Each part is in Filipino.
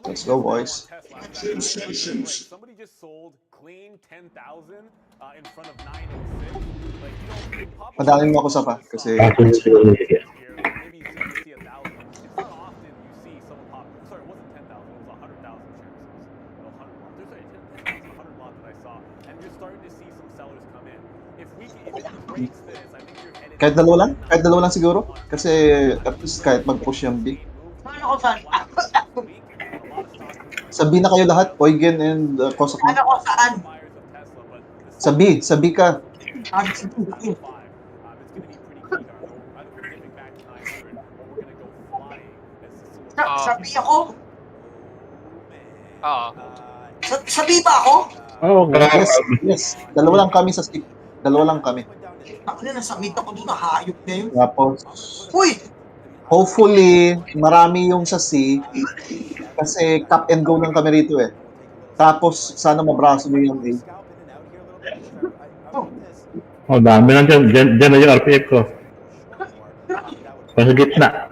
Let's go, boys. Somebody just sold clean 10,000 in front of 906. Like, Madalin mo ako sa pa kasi maybe you see 1,000. It's not often you see someone pop. Sorry, it wasn't 10,000. It was 100,000 shares. No, 100 lots. There's 10,000, 100 lots that I saw, and you're starting to see some sellers come in. If it breaks this, I think you're headed. kahit dalawa lang siguro kasi at least kahit mag-push yung B. Sabi na kayo lahat, Eugen and Kosok. Ano ko saan? Sa B ka. Sabi ako? Oo. Sabi ba ako? Oo, Yes. Dalawa lang kami sa stick. Dalawa lang kami. Ako na, nasa mid ako doon, nahayop na yun. Tapos, Uy! hopefully, marami yung sa C kasi cup and go lang kami rito eh. Tapos, sana mabraso mo yung A. Oh, dami lang dyan. Dyan na yung RPF ko. Sa gitna.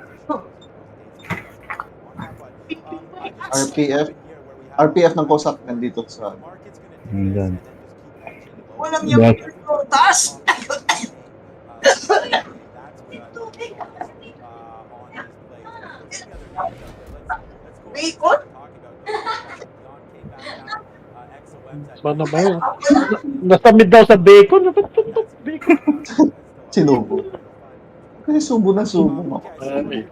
RPF ng Kosak nandito sa... Dyan. Walang yung taas! Bacon? Paano ba yun? Nasa mid daw sa bacon. Bacon. Sinubo. Kasi subo na subo. Ay.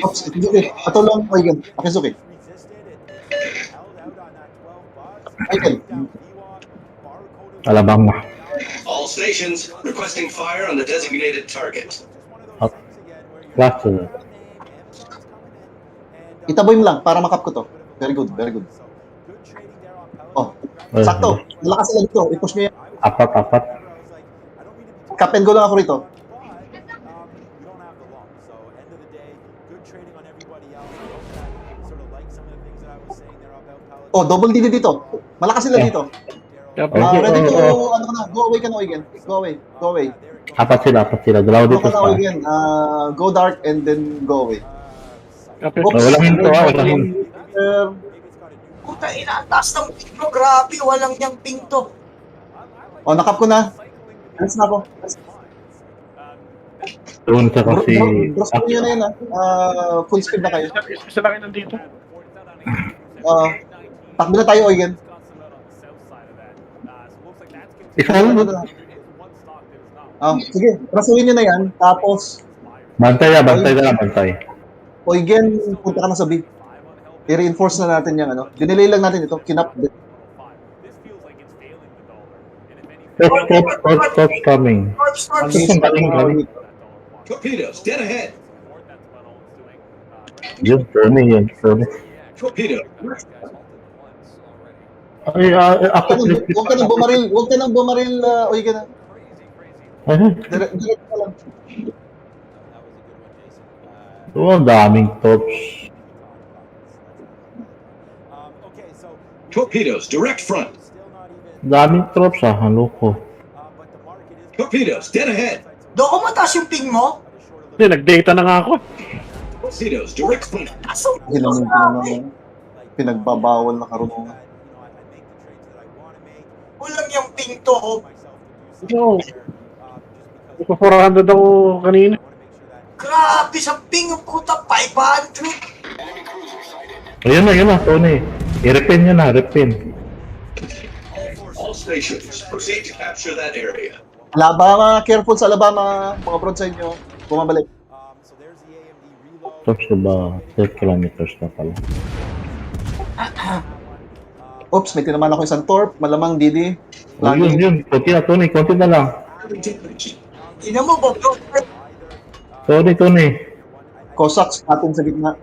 Oops, okay. Ato lang, Eugen. Pakisuki. Eugen. Alabama. All stations requesting fire on the designated target. Cluster. Itaboy mo lang para makap ko to. Very good, very good. Oh, sakto. Malakas sila dito. I-push nyo yan. Apat. Cup and go lang ako rito. Oh, double DD dito. Malakas sila dito. Ready to, ano ka na, go away ka na, Eugen. Go away. Apat sila. Dalawa Go dito ka na, pa. Eugen. Go dark and then go away. Walang hinto, walang hinto. Puta ina, ang taas ng ping mo. Grabe, walang niyang ping to. Oh, nakap ko na. Alis na ako. Doon sa kasi... Bros ko nyo na yun full speed na kayo. Isa lang yun nandito. Takbo na tayo, Eugen. Isa lang. Sige, rasuin nyo na yan. Tapos, Bantay na lang. Eugen, punta ka na sa B. I-reinforce na natin yung ano. Dinelay lang natin ito. Kinap. Stop coming. Torpedoes, dead ahead. Yun, Tony. Torpedo. Ay, ako. Huwag ka nang bumaril, Eugen na. Direct ka lang. Ang daming tops. Torpedoes, direct front. Daming tops loko. Torpedoes, dead ahead. Doon ko mataas yung ping mo? Hindi, nag-data na nga ako. Torpedoes, direct front. Taas ang ping Ginamit mo. na naman. Pinagbabawal na karunungan. Walang yung ping to. Oo. Ito 400 ako kanina. Grabe sa ping ng puta, 500. Ayun na, Tony. I-repin nyo na, repin. All stations, proceed to capture that area. Alabama, careful sa Alabama. Mga broad sa inyo. Bumabalik. Tops na ba? 12 kilometers na pala. Oops, may tinaman ako isang torp. Malamang Didi. Oh, yun. Konti na, Tony. Konti na lang. Ina mo ba, bro? Tony. Cossacks natin sa gitna.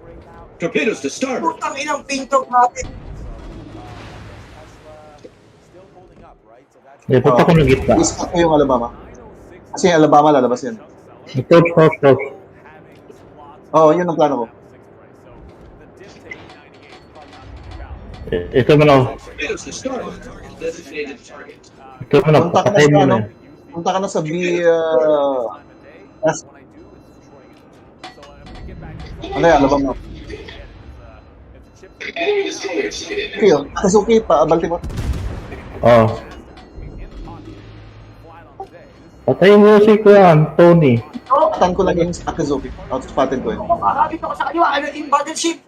Torpedoes to starboard. Putang inang ping to natin. Punta ko ng gitna. I-spot ko yung Alabama. Kasi yung Alabama lalabas yan. Tops. Oo, yun ang plano ko. Ito mo na. Torpedoes to starboard. Designated target. Ito mo na. Punta ka na sa ano? Punta ka na sa B Yes. when I do, it's destroying it. So I'm gonna get back to Ano yan, alam mo? if the chips are in Okay, oh. Akatsuki, Baltimore. Oh. the pocket, flat on today. This is Patayin mo si Kuya, Tony. Oh, Atan ko lang yung Akatsuki. Outspotted ko eh. kakabit ako sa kaliwa. Ano yung battleship?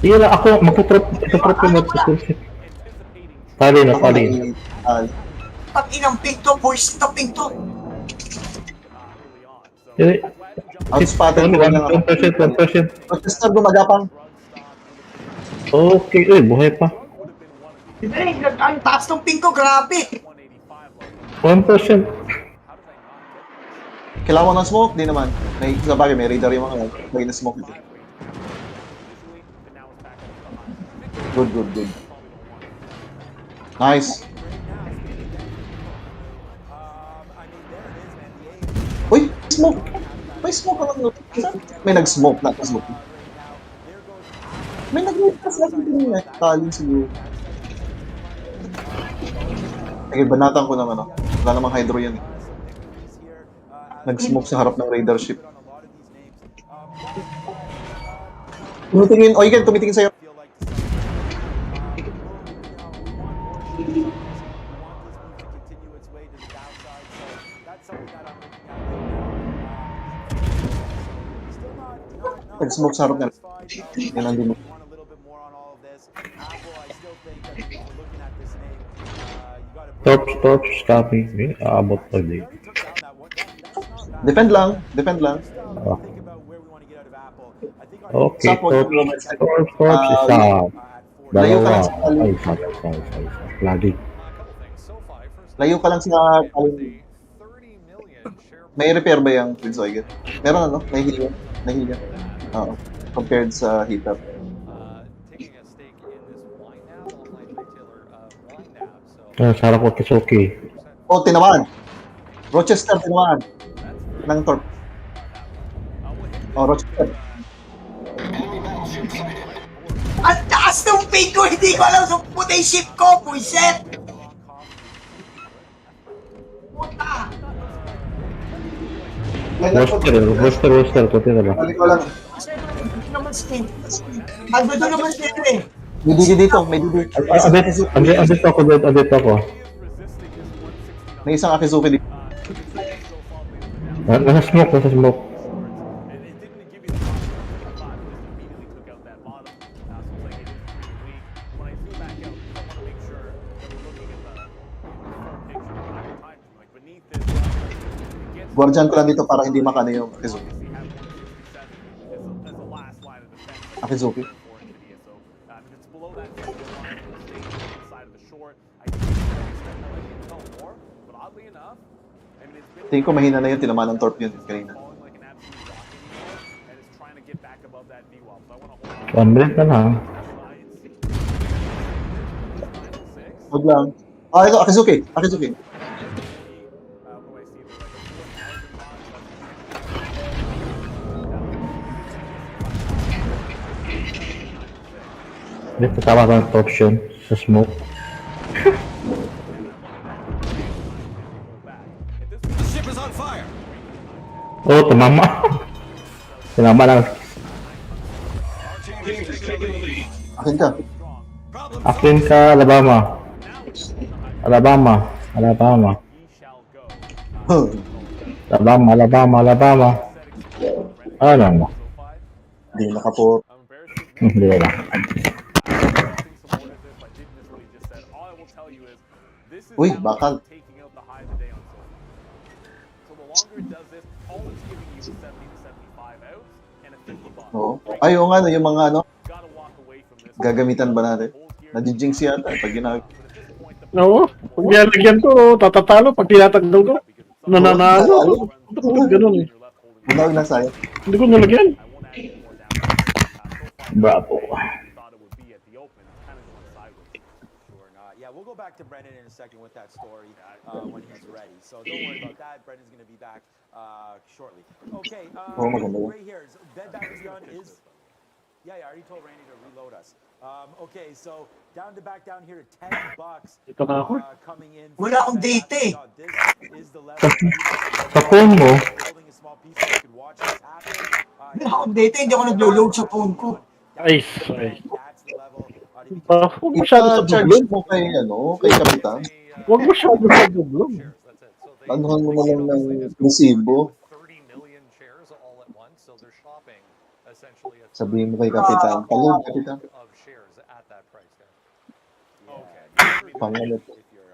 Sige lang, ako, magtutrop yung battleship. Tali na, Ako tali. may... Tag-inang pinto, boys. Tag pinto. Sige. Outspotted Tony, ko lang ako. 1%. Rochester gumagapang. Okay, buhay pa. Ay, ang taas ng pinto, grabe. 1%. Kailangan mo ng smoke? Di naman. May sa bagay, may radar yung mga may na smoke ito. Good, good, good. Nice. Uy, smoke! May smoke ka lang. May nag-smoke na smoke. May nag-smoke ka sa akin na kaling siguro. Sige, banatan ko naman. Wala namang hydro yan eh. Nag-smoke sa harap ng radar ship. Tumitingin, Ken, tumitingin sa'yo. Nag-smoke sa harap niya. Yan ang dimo. Torps, copy. Aabot pa din. Depend lang, depend lang. Ah. Okay, Support torps, yung isa. layo ka Dalawa. lang sa kalim. Ay, isa. Lagi. Layo ka lang sa kalim. May repair ba yung Prince Oigan? Meron ano? May heal. May heal yan. Oo. Compared sa heater. Sarap ko Kisuki. Oh, tinamaan. Rochester, tinamaan. Ng torp. Oh, Rochester. Ang taas ng pinto, hindi ko alam sa puting ship ko, puiset. Puta. Roster, kote na ba? Balik ko lang. Kasi hindi naman skin. Albedo naman skin eh. May DD dito, may DD. Andito ako. May isang Akizuki dito. Nasa smoke. Guardian ko lang dito para hindi makano yung Akizuki. Akizuki. Tingin ko mahina na yun, tinamaan ng torp yun kanina. 1 minute na lang. Huwag lang. Ah, ito, Akizuki. Dito tama ba ang option sa smoke? The ship is on fire. Oh, tumama. Tumama lang. Team is taking the lead. Akin ka. Akin ka, Alabama. Ano mo? Hindi nakapot. Hindi lang. Uy, bakal. Oo. Ay, oo nga, no, yung mga ano, gagamitan ba natin? Nadijinx yata pag ginagawa. Oo. Pag nilagyan ko, tatatalo. Pag tinatagdaw ko, nananalo. Ganun eh. Ginawag na sa'yo. Hindi ko nilagyan. Bravo. Yeah, we'll go back to Brendan in a second with that story when he's ready. So don't worry about that. Brendan's going to be back shortly. Okay, Oh, maganda yun. right here. Dead battery gun is... Yeah, I already told Randy to reload us. Okay, so back down here to $10 Ito na ako. coming in. Wala akong data eh. This is the level. Sa phone mo, a small piece so you can watch this happen. Hindi ako updated, hindi ako naglo-load sa phone ko. Ay, sorry. That's the level. Huwag masyado sa Ipa-charge dublon. mo kay, kay Kapitan. Huwag masyado sa dublon. Anuhan mo na lang ng resibo. 30 million shares all at once, so they're shopping essentially a Sabihin mo kay Kapitan. Talog, Kapitan. of shares at that price there.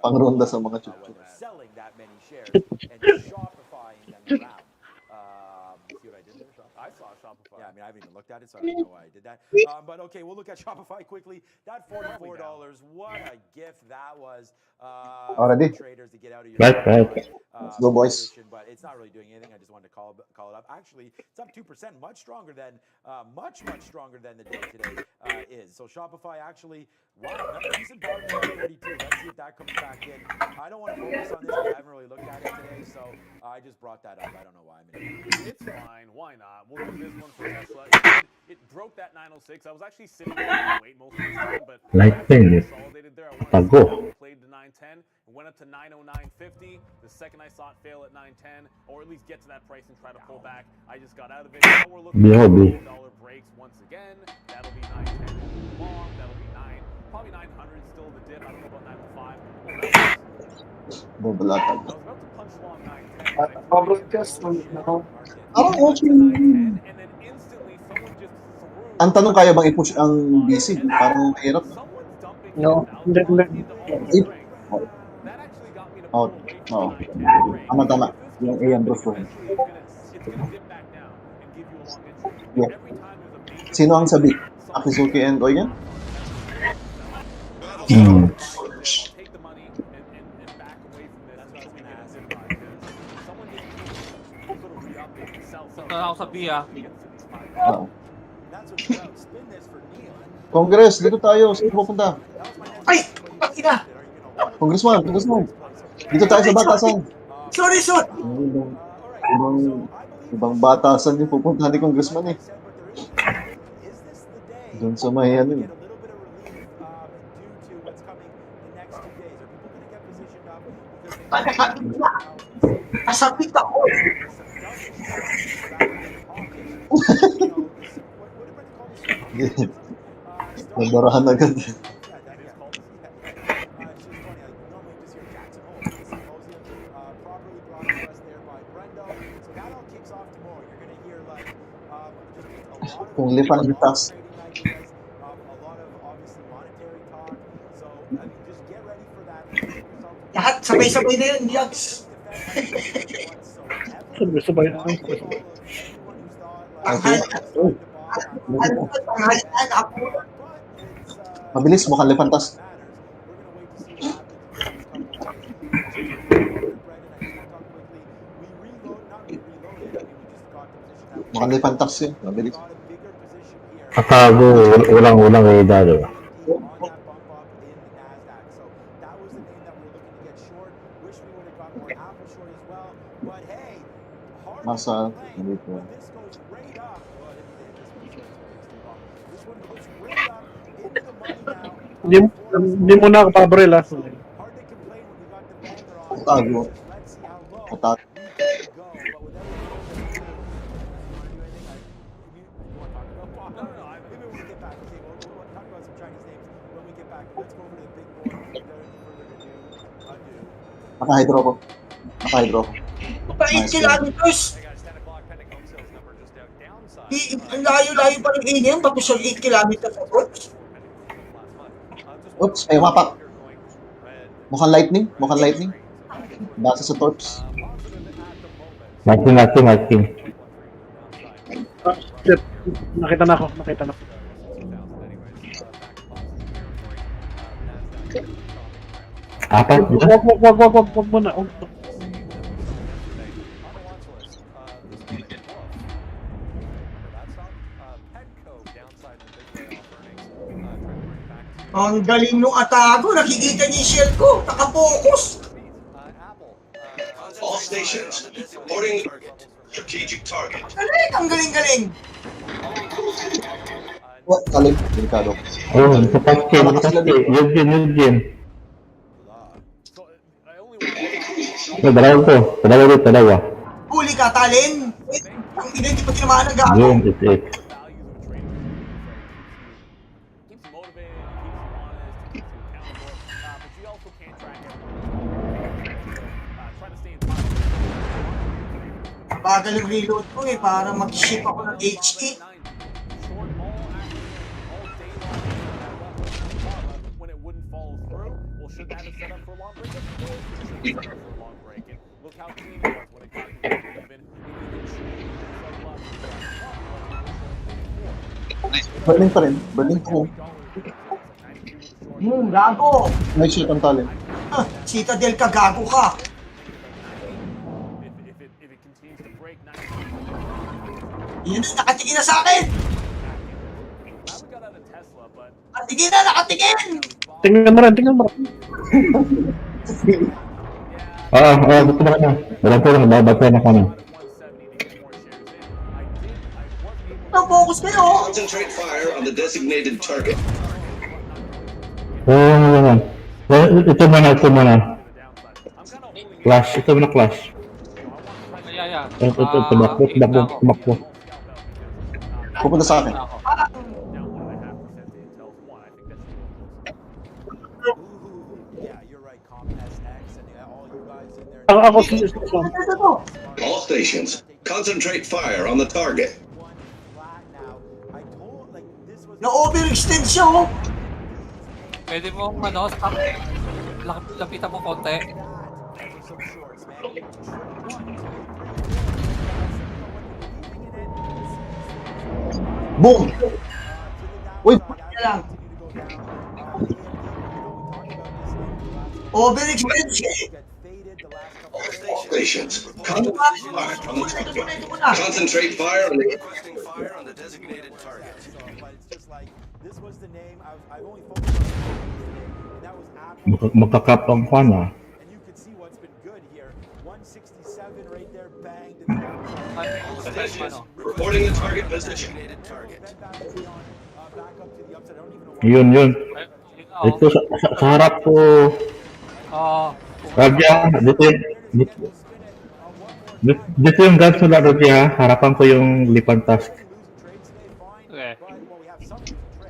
Pangronda sa mga chuchu. Selling that many shares and Shopifying them around. You see what I did there? I saw Shopify. Yeah, I mean, I haven't even looked at it, so I don't know why I did that. But okay, we'll look at Shopify quickly. That $44, what a gift that was. Already? Traders to get out of your Right. Let's go, boys. position, but it's not really doing anything. I just wanted to call it up. Actually, it's up 2%, much stronger than much stronger than the day today is. So Shopify actually, wow, decent bargain at 32. Let's see if that comes back in. I don't want to focus on this because I haven't really looked at it today, so I just brought that up. I don't know why. It's fine. Why not? We'll do this one for Tesla. It broke that 906. I was actually sitting at 908 most of the time, but Lightning. consolidated there. I wanted Tago. to see how it played to 910. It went up to 909.50. The second I saw it fail at 910, or at least get to that price and try to pull back, I just got out of it. Now we're looking at $1 breaks once again. That'll be 910 long. That'll be probably 900 still the dip. I don't know about 905. Bubulatag. I was about to punch long 910. Pa-broadcast ako. And then instantly someone just threw. Ang tanong, kaya bang i-push ang BC? Parang mahirap. Someone's dumping No, hindi. into all the It- strength. That actually got me to Oh, pull away oh. from 910 break. Tama. If this Yung keeps AM happening, bro phone. eventually it's gonna dip back down and give you a long entry. Yeah. Every time there's a major Sino ang sabi? someone Akizuki and Oyen? take the money and back away from this until we get a zip line, because someone needs to sort of re-up it and sell Ako sa Pia. Oo. That's what's about. Spin this for Neil. Congress, dito tayo. Saan pupunta? Ay! Pakina! Congressman. Dito tayo sa batasan. Sorry. Ibang batasan yung pupunta ni Congressman eh. Doon sa may ano eh. Kasapit ako. Nabarahan agad. Kung lipan-litas. Lahat sabay-sabay na yun, Yags. Sabay na. Panghalaan ako. Mabilis, mukhang lipantas. Mukhang lipantas yun. Mabilis. Kakago, ulang eh dalo. Nasa, dito. Hindi mo na kapabrel ha. Tago. Atak. Naka-hydro ko. Pa 8 kilometers. Ang layo-layo pa ng inyo, tapos yung 8 kilometers approach. Oops, ay wapak. Mukhang lightning. Base sa torps. Marking. Shit. Nakita na ako. Apat? Wag mo na. Ang galing nung atago, nakikita niya yung shell ko, nakapokus. All stations, reporting strategic target. Ang galing. What? Kalim. Delikado. Oh, yun din. Dalawa. Huli ka, Talin! Ang ina, hindi pa tinamaan ng gago. Yung it. values of a trader. Keeps you motivated, keeps you honest, keeps you accountable, but you also can't track everything. Try to stay in Bagal yung reload ko eh, para mag-ship ako ng HE. Short all day long when it wouldn't follow through. Well, should that have set up for a long break? Of course it should have set up for a long break. And look how clean it was when it got to even. Burning pa rin. Burning po. Gago! May shit ang talent. Citadel ka, gago ka! If it continues to break 90. Yan na, nakatingin na sa akin! Glad we got out of Tesla, but Nakatingin na, nakatingin! Tingnan mo rin, tingnan mo rin. Gusto mo ka na. Walang ko lang, babagay na kami. 170 to get more shares in. I was able Na-focus kayo! Concentrate fire on the designated target. Ano. Ito muna. to the downside. I'm kind of holding Clash, ito muna clash. Yeah. Ito, tumakbo. Pupunta sa akin. down 1.5% to Intel's 1. I think that's Yeah, you're right. Comp SX and all you guys in there. Ako, All stations, concentrate fire on the target. One flat now. I told like this was. Na-overextend siya, oh! Pwede mo, stop. Lapitan mo konti. Some shorts, man. Boom! Uy! lang. Overextend siya eh! All stations, concentrate fire on the target. Ito muna. Concentrate fire on the But it's just like this was the name. I've only focused on the name, and that was Apple. magkakap ang fan And you can see what's been good here. 167 right there, banged in the stations, reporting the target position. Ben back up to the upside. I don't even know why. Yun. Ito sa harap ko. Radya, dito yung guns mo lang, Radya. Harapan ko yung lipan task. Okay.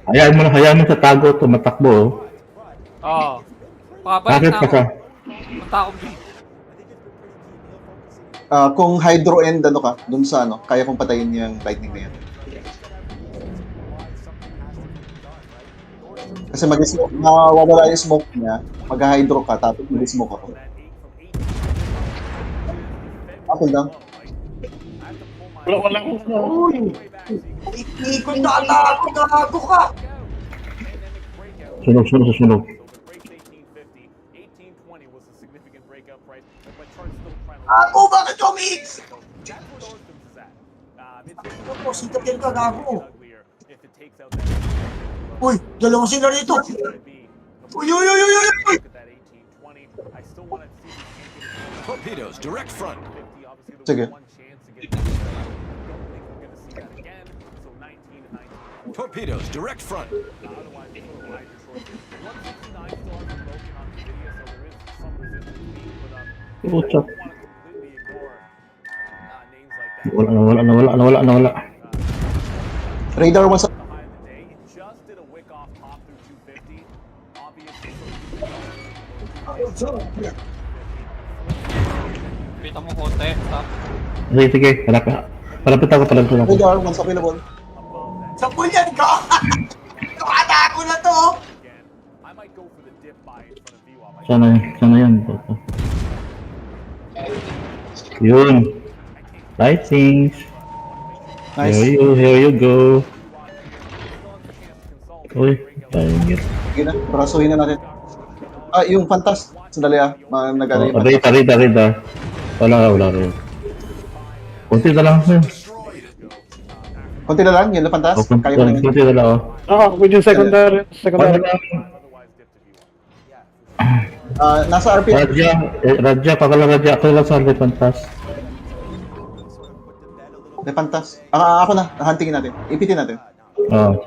Hayaan mo sa tago, tumatakbo. Pakabalik Bakit na ka ako. sa? Punta akong B. Kung hydro end, ano ka, dun sa ano, kaya kong patayin yung lightning na yan. Kasi mawawala yung smoke niya, mag-hydro ka, tapos mag-smoke ako. Ako lang. Wala. Uy! Ikot na ata ako, gago ka! Sunog. So the break's 1850, 1820 was a significant breakout price, but charts still trying to. Gago, bakit umix? That's where the Orphans is at. Ako, Citadel ka, gago. Uglier if it takes out that. Uy, dalawa sila rito! Uy! Look at that 1820. I still want to see if we can get Torpedoes, direct front. 50. Obviously, there Sige. was one chance to get. I don't think we're going to see that again. So 19 and 19. Torpedoes, direct front. Otherwise, it's sort of wide short. 169 still hasn't broken on the video, so there is some resistance being put up. I don't want to completely ignore names like that. Nawala. Radar was The high of the day, it just did a wick off top through 250. Obviously, Lapitan mo konti. Stop. Sige. Palapit ako. radar once available. Sa pulyan ka! Nakatago na to! again, I might go for the dip buy in front of VWAP. Sana yan. Yun. Lightings. Nice. Here you go. Uy, tayong Sige na, brasuhin na natin. Yung fantas. Sandali nag-ano yung fantas. Rida. Wala rin. Kunti na lang. Konti na lang, yun na fantas. Kaya ko na yun. Kunti na lang. With yung secondary. Otherwise, dip to VWAP. Nasa RP. Radya, ako lang sa Arvit Pantas. May fantas. Ako na, huntingin natin. Ipitin natin.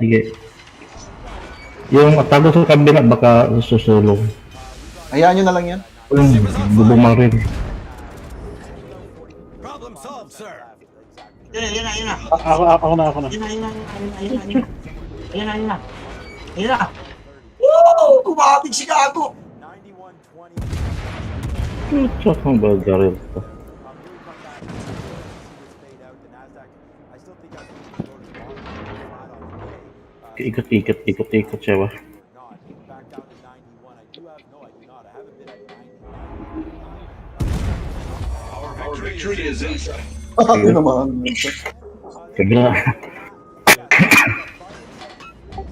Sige. Yung tago sa kabila, baka susulong. Hayaan nyo na lang yan. Bubumang rin. Problem solved. sir. Yan na, yan na. Ako na. Yan na. Yan na. Woo! Kumapit si Gago. 91.20. Shot mo ba, Daryl? Ikot siya ba? Our victory is in sight. Ano naman? Kabila.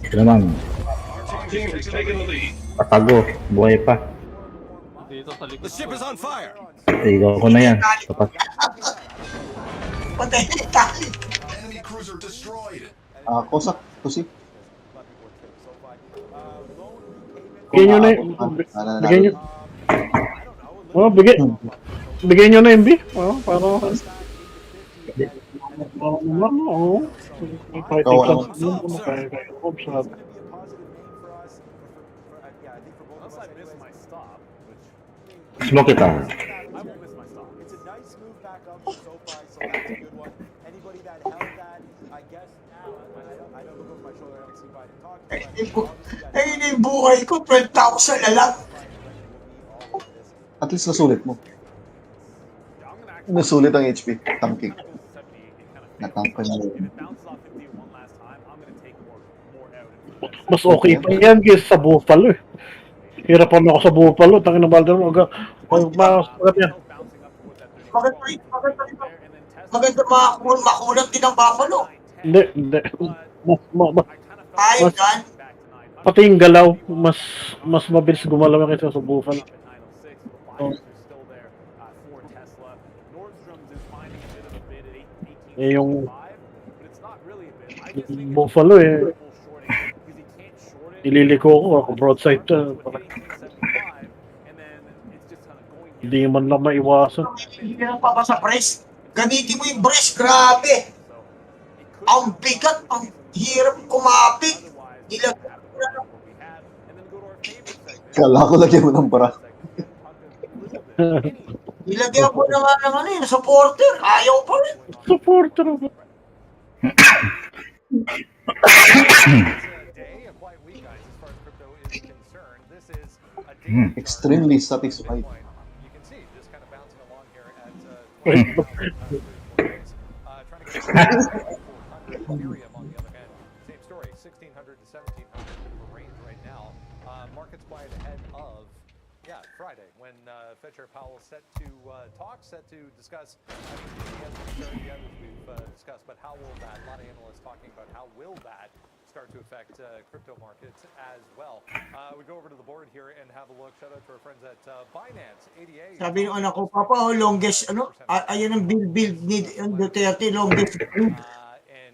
Ito naman. Our team has taken the lead. Patago. Buhay pa. Dito sa likod. The ship is on fire. Ikaw ko na yan. Tapat. Patay na yung tali. Enemy cruiser destroyed. Kosak. Kusip. Bigyan nyo na yung... Bigyan nyo... Oh, bigyan nyo na yung B. Oh, para... Naman, oo. Fighting class mo. Kaya Hobbs na. Unless I miss my stop, which Smoke it out. I won't miss my stop. It's a nice move back up for SoFi, so that's a good one. Anybody that held that, I guess now, I don't look over my shoulder, I don't see Biden talking. Ayun na yung buhay ko. 12,000 na lang. At least nasulit mo. Nasulit ang HP. Tanking. Natangkan mo. if it bounces off 51 last time, I'm gonna take more out. Mas okay pa yan kaysa sa Buffalo eh. Hirapan ako sa Buffalo. Tangin na balda mo. Magat yan. Maganda makulang din ang Buffalo. Hindi. Ayun yan. Pati yung galaw, mas mabilis gumalaw kaysa sa Buffalo. Eh, yung Buffalo eh, ililiko ko broadside to. Hindi man lang maiwasan. Hindi ka nang papasa press. Gamitin mo yung brace. Grabe. Ang bigat. Ang hirap kumapit. Kala ko lagyan mo ng bara. Ilagyan ko na nga ng ano yun, supporter. Ayaw pa rin. Supporter ako. Extremely satisfied. You can see just kind of bouncing along here at Ethereum on the other hand, same story, 1600 to 1700, bit of a range right now. Markets quiet ahead of Friday when Fed Chair Powell set to talk, set to discuss. The others we've discussed, but how will that? A lot of analysts talking about how will that start to affect crypto markets as well. We go over to the board here and have a look. Shout out to our friends at Binance, ADA. Sabi ng anak ko, Papa, longest, ayan ang build ni Duterte, longest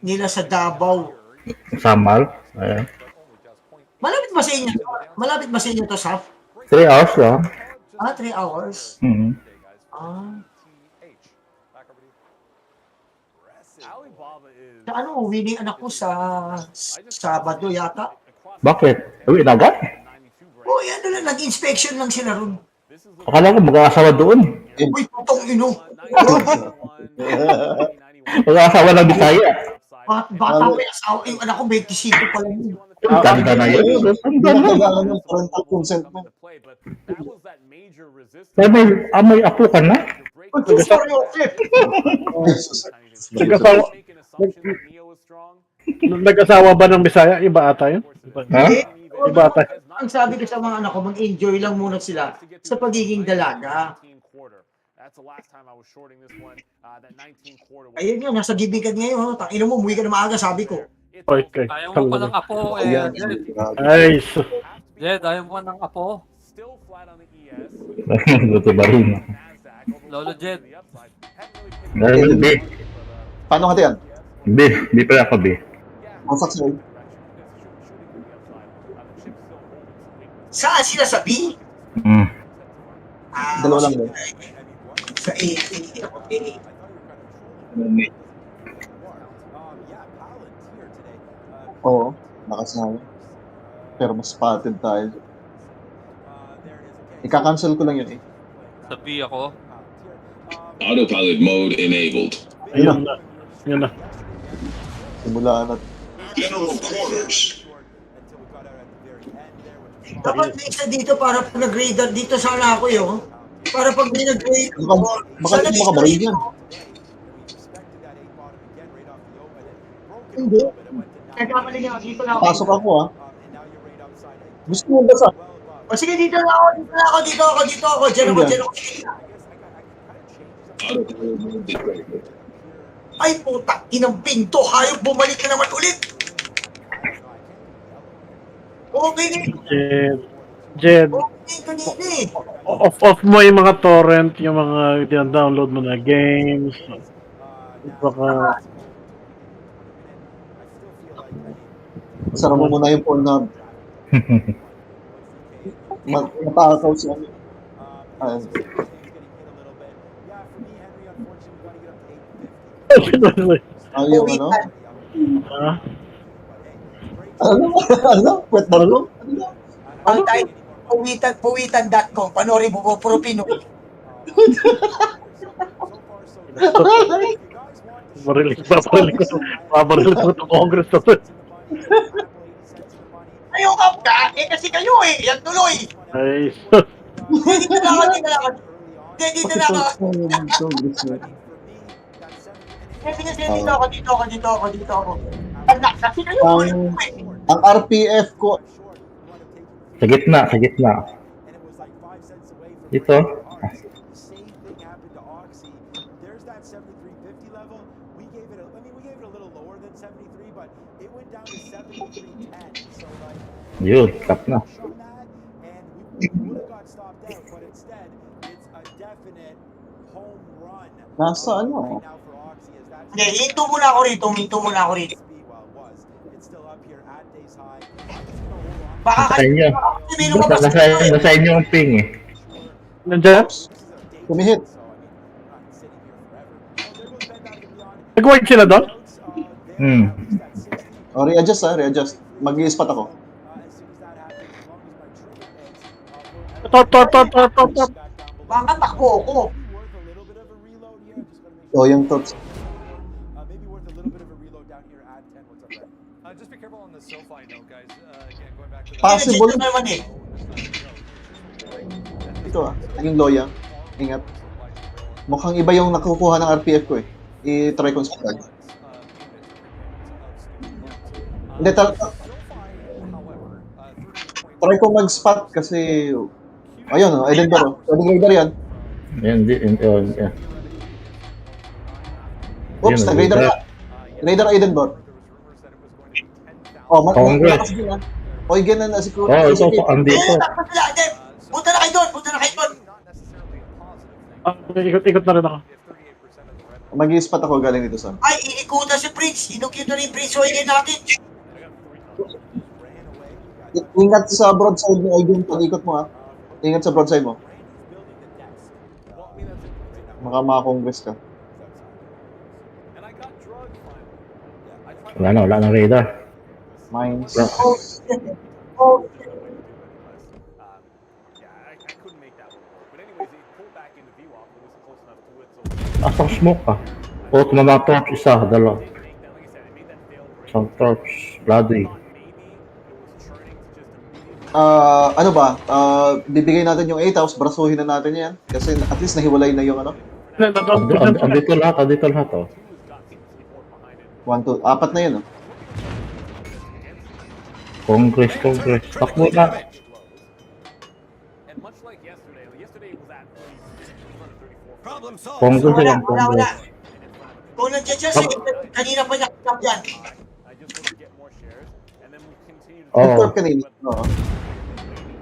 nila sa Davao. Samal? Ayan. Malapit ba sa inyo? Malapit ba sa inyo to, Saf? 3 hours lang. 3 hours? Sa ano, uwi anak ko sa Sabado yata. Bakit? Uwi na agad? Oh, yan na lang, nag-inspection lang sila ron. Akala ko mag-aasawa doon. Uy, putong ino. Mag-aasawa ng Bisaya. Bata pa yung asawa, yung anak ko 25 pa lang yun. Ganda na yun. Kailangan ng parental consent mo. May apo ka na? Nag-asawa ba ng Bisaya? Iba ata yun? Ha? Iba ata. Ang sabi ko sa mga anak ko, mag-enjoy lang muna sila sa pagiging dalaga. Ayun yun, nasa gibigan ngayon. Tangina mo, umuwi ka na maaga, sabi ko. Okay. Ayaw mo palang apo eh. Ay, Jed, ayaw mo ng apo. luto ba rin? Lolo Jed. B. Paano ka yan? B pala ako B. Kosak sa'yo. Saan sila sa B? Dalawa lang ba? Sa A. Oo, nakasama. Pero mas spotted tayo. Ika-cancel ko lang yun eh. Sa B ako. Autopilot mode enabled. Ayun na. Yun na. Simulaan na. General quarters. Dapat may isa dito para pag nag-radar dito sana ako yun. Para pag may nag-radar Baka hindi mo makabaril yan. Hindi. Nagkamali niya, dito na ako. Pasok ako ah. Gusto mo ba sa... O sige, dito na ako, dito ako. Diyan ako. Ay, putak, inang pinto. Hayop, bumalik na naman ulit. Okay na. Jed, Okay, kanina eh. off mo yung mga torrent, yung mga download mo na games. Baka, Sara mo muna yung phone na... Matakaw siya. Yung ano? ah, Ano? Wet balloon? Ang tayo, puwitan.com. Panorin mo po, puro Pinoy. babarilig ko sa Congress na to. Ayaw ka, kasi kayo eh. Yan tuloy. Ay, Dito na ako. Dito na ako. Dito ako. Anak, kasi kayo Ang RPF ko... Sa gitna. Dito. There's that 7350 level. We gave it a little lower than 73, but it went down to 7310. So like Yun, tap na. shot that, and we would have got stopped out, but instead it's a definite home run. Nasa ano? Right now for Oxy is that Hindi, hinto muna ako rito. speed while it was. It's still up here at days high. Baka Nasa inyo. Nasa inyo ang ping eh. nandiyan? Kumihit. Nag-wide sila doon? O, readjust ah, readjust. Mag-i-spot ako. Top. Baka takbo ako. O, yung tots. Maybe worth a little bit of a reload down here at 10. What's up, Red? Just be careful on the SoFi note, guys. Again, going back to the... Possible. Dito naman eh. Ito ah, yung loya. Ingat. Mukhang iba yung nakukuha ng RPF ko eh. I-try ko sa tag. Hindi, try ko mag-spot kasi... Ayun oh, Edinburgh. Edinburgh yan. Yan, yan. Oops, Yun, nag-radar ka. Radar Edinburgh. Oh, Congrats. Oy, ganun na si Kuya. Oh, ito po, andito. Punta na kayo doon. Ikot na rin ako. Mag-i-spot ako galing dito sa. Ay, iikutan si Prince. Inukit na rin Prince. So, hingin natin. Ingat sa broadside mo, Aiden. Pag-ikot mo ah. Ingat sa broadside mo. Baka maka-congress ka. Wala na radar. Mines. Yeah, I couldn't make that one work. But anyways, he pulled back into VWAP. It was close enough to it. So Asang smoke ka. O, tumama torch isa, dalawa. like I said, it made that fail great. Isang torch, bloody. Maybe it was churning to just immediately. Ano ba? Bibigay natin yung 8 house, brasuhin na natin yan. Kasi at least nahiwalay na yung ano. Andito lahat oh. 1, 2, 4 na yun oh. Congress. Takbo na. And much like yesterday was at 34. Problem solved. Congress Wala. lang, Congress. Kung nandiyan siya, sige, kanina pa nakikap yan. I just want to get more shares, and then we'll continue to... Oh. Network kanina. Oo.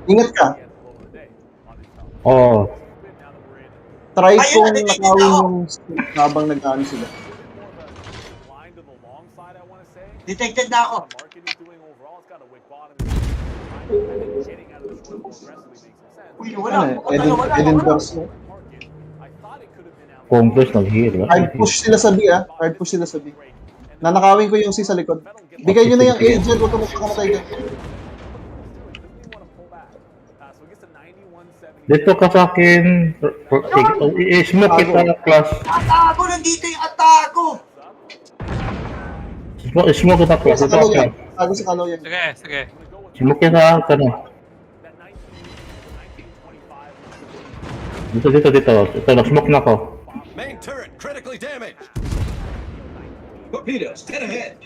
Ingat ka. At the low of the day on this topic. Oh. Now that we're in Try Ayun, kong nandito nakawin ako. yung stick habang nag-ano sila. more of a line to the long side, I want to say. Detected na ako. The market is doing overall. It's got a wick bottom. I think getting out of the short more aggressively makes some sense. Uy, Ano wala. eh, Edinburgh smoke. Market, I thought it could have been out. Congress nag-heal. Hard push sila sa B ah. Hard push sila sa B. Nanakawin ko yung C sa likod. Bigay nyo na yung agent, huwag ka magpakamatay dyan. Doesn't he want to pull back? So it gets to 91.70 Dito ka sa akin. I-smoke kita, class. Atago! Nandito yung atago! Smoke kita, class. Sa Dito ka, kaloyan. class. Tago sa kaloyan. Sige, sige. Smoke kita, ano. Dito. Ito, nag-smoke na ako. Main turret critically damaged. Torpedoes, dead ahead.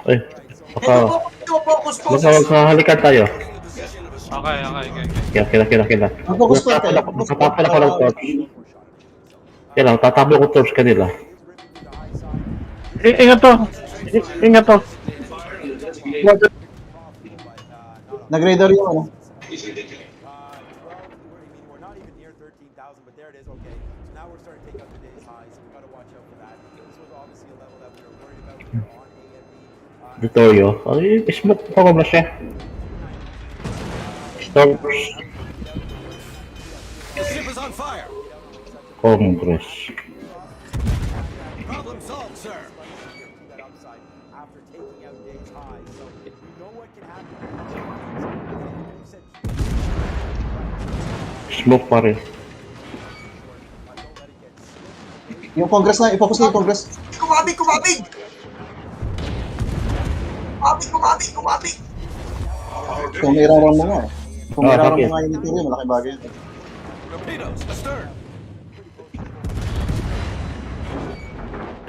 Ay, baka, Focus. halikan tayo. Okay, okay. Kila. Mag-focus pa kayo. Nakatapon ako ng torch. Kaya lang, tatapon ko torch kanila. Ingat to. Ingat to. Nag-radar yung ano. We're not even near 13,000, but there it is. Okay, so now we're starting to take out the day's highs. So we've got to watch out for that. This was obviously a level that we were worried about here on AMD. Victorio. Ay, smoke ko ba siya? Torch. The ship is on fire. Congress. Problem solved, sir. That upside after taking out day's highs. So you know what can happen. You said Smoke pa rin. Yung Congress na, i-focus na yung Congress. Kumabig! Kung iraram mo nga. Kung iraram mo bakit? nga yung Victoria, malaking bagay yun. Torpedoes astern.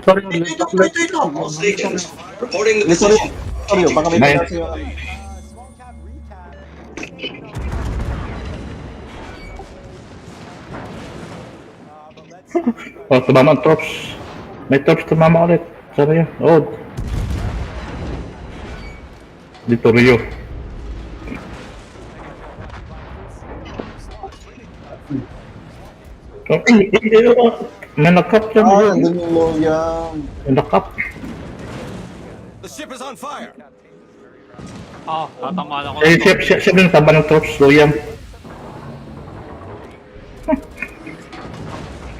Sorry, Ito. All stations, reporting the Victoria, position. Victoria, baka may Nice. pagkas yung... small cap recap. But let's see. Oh, tumama ang torch. May torch tumama ulit. Sana yun? Oh. Dito Rio. May nakap dyan. Nandun yung loyang. May nakap. The ship is on fire. Tatamaan ako. Siya din taba ng torch. Loyang.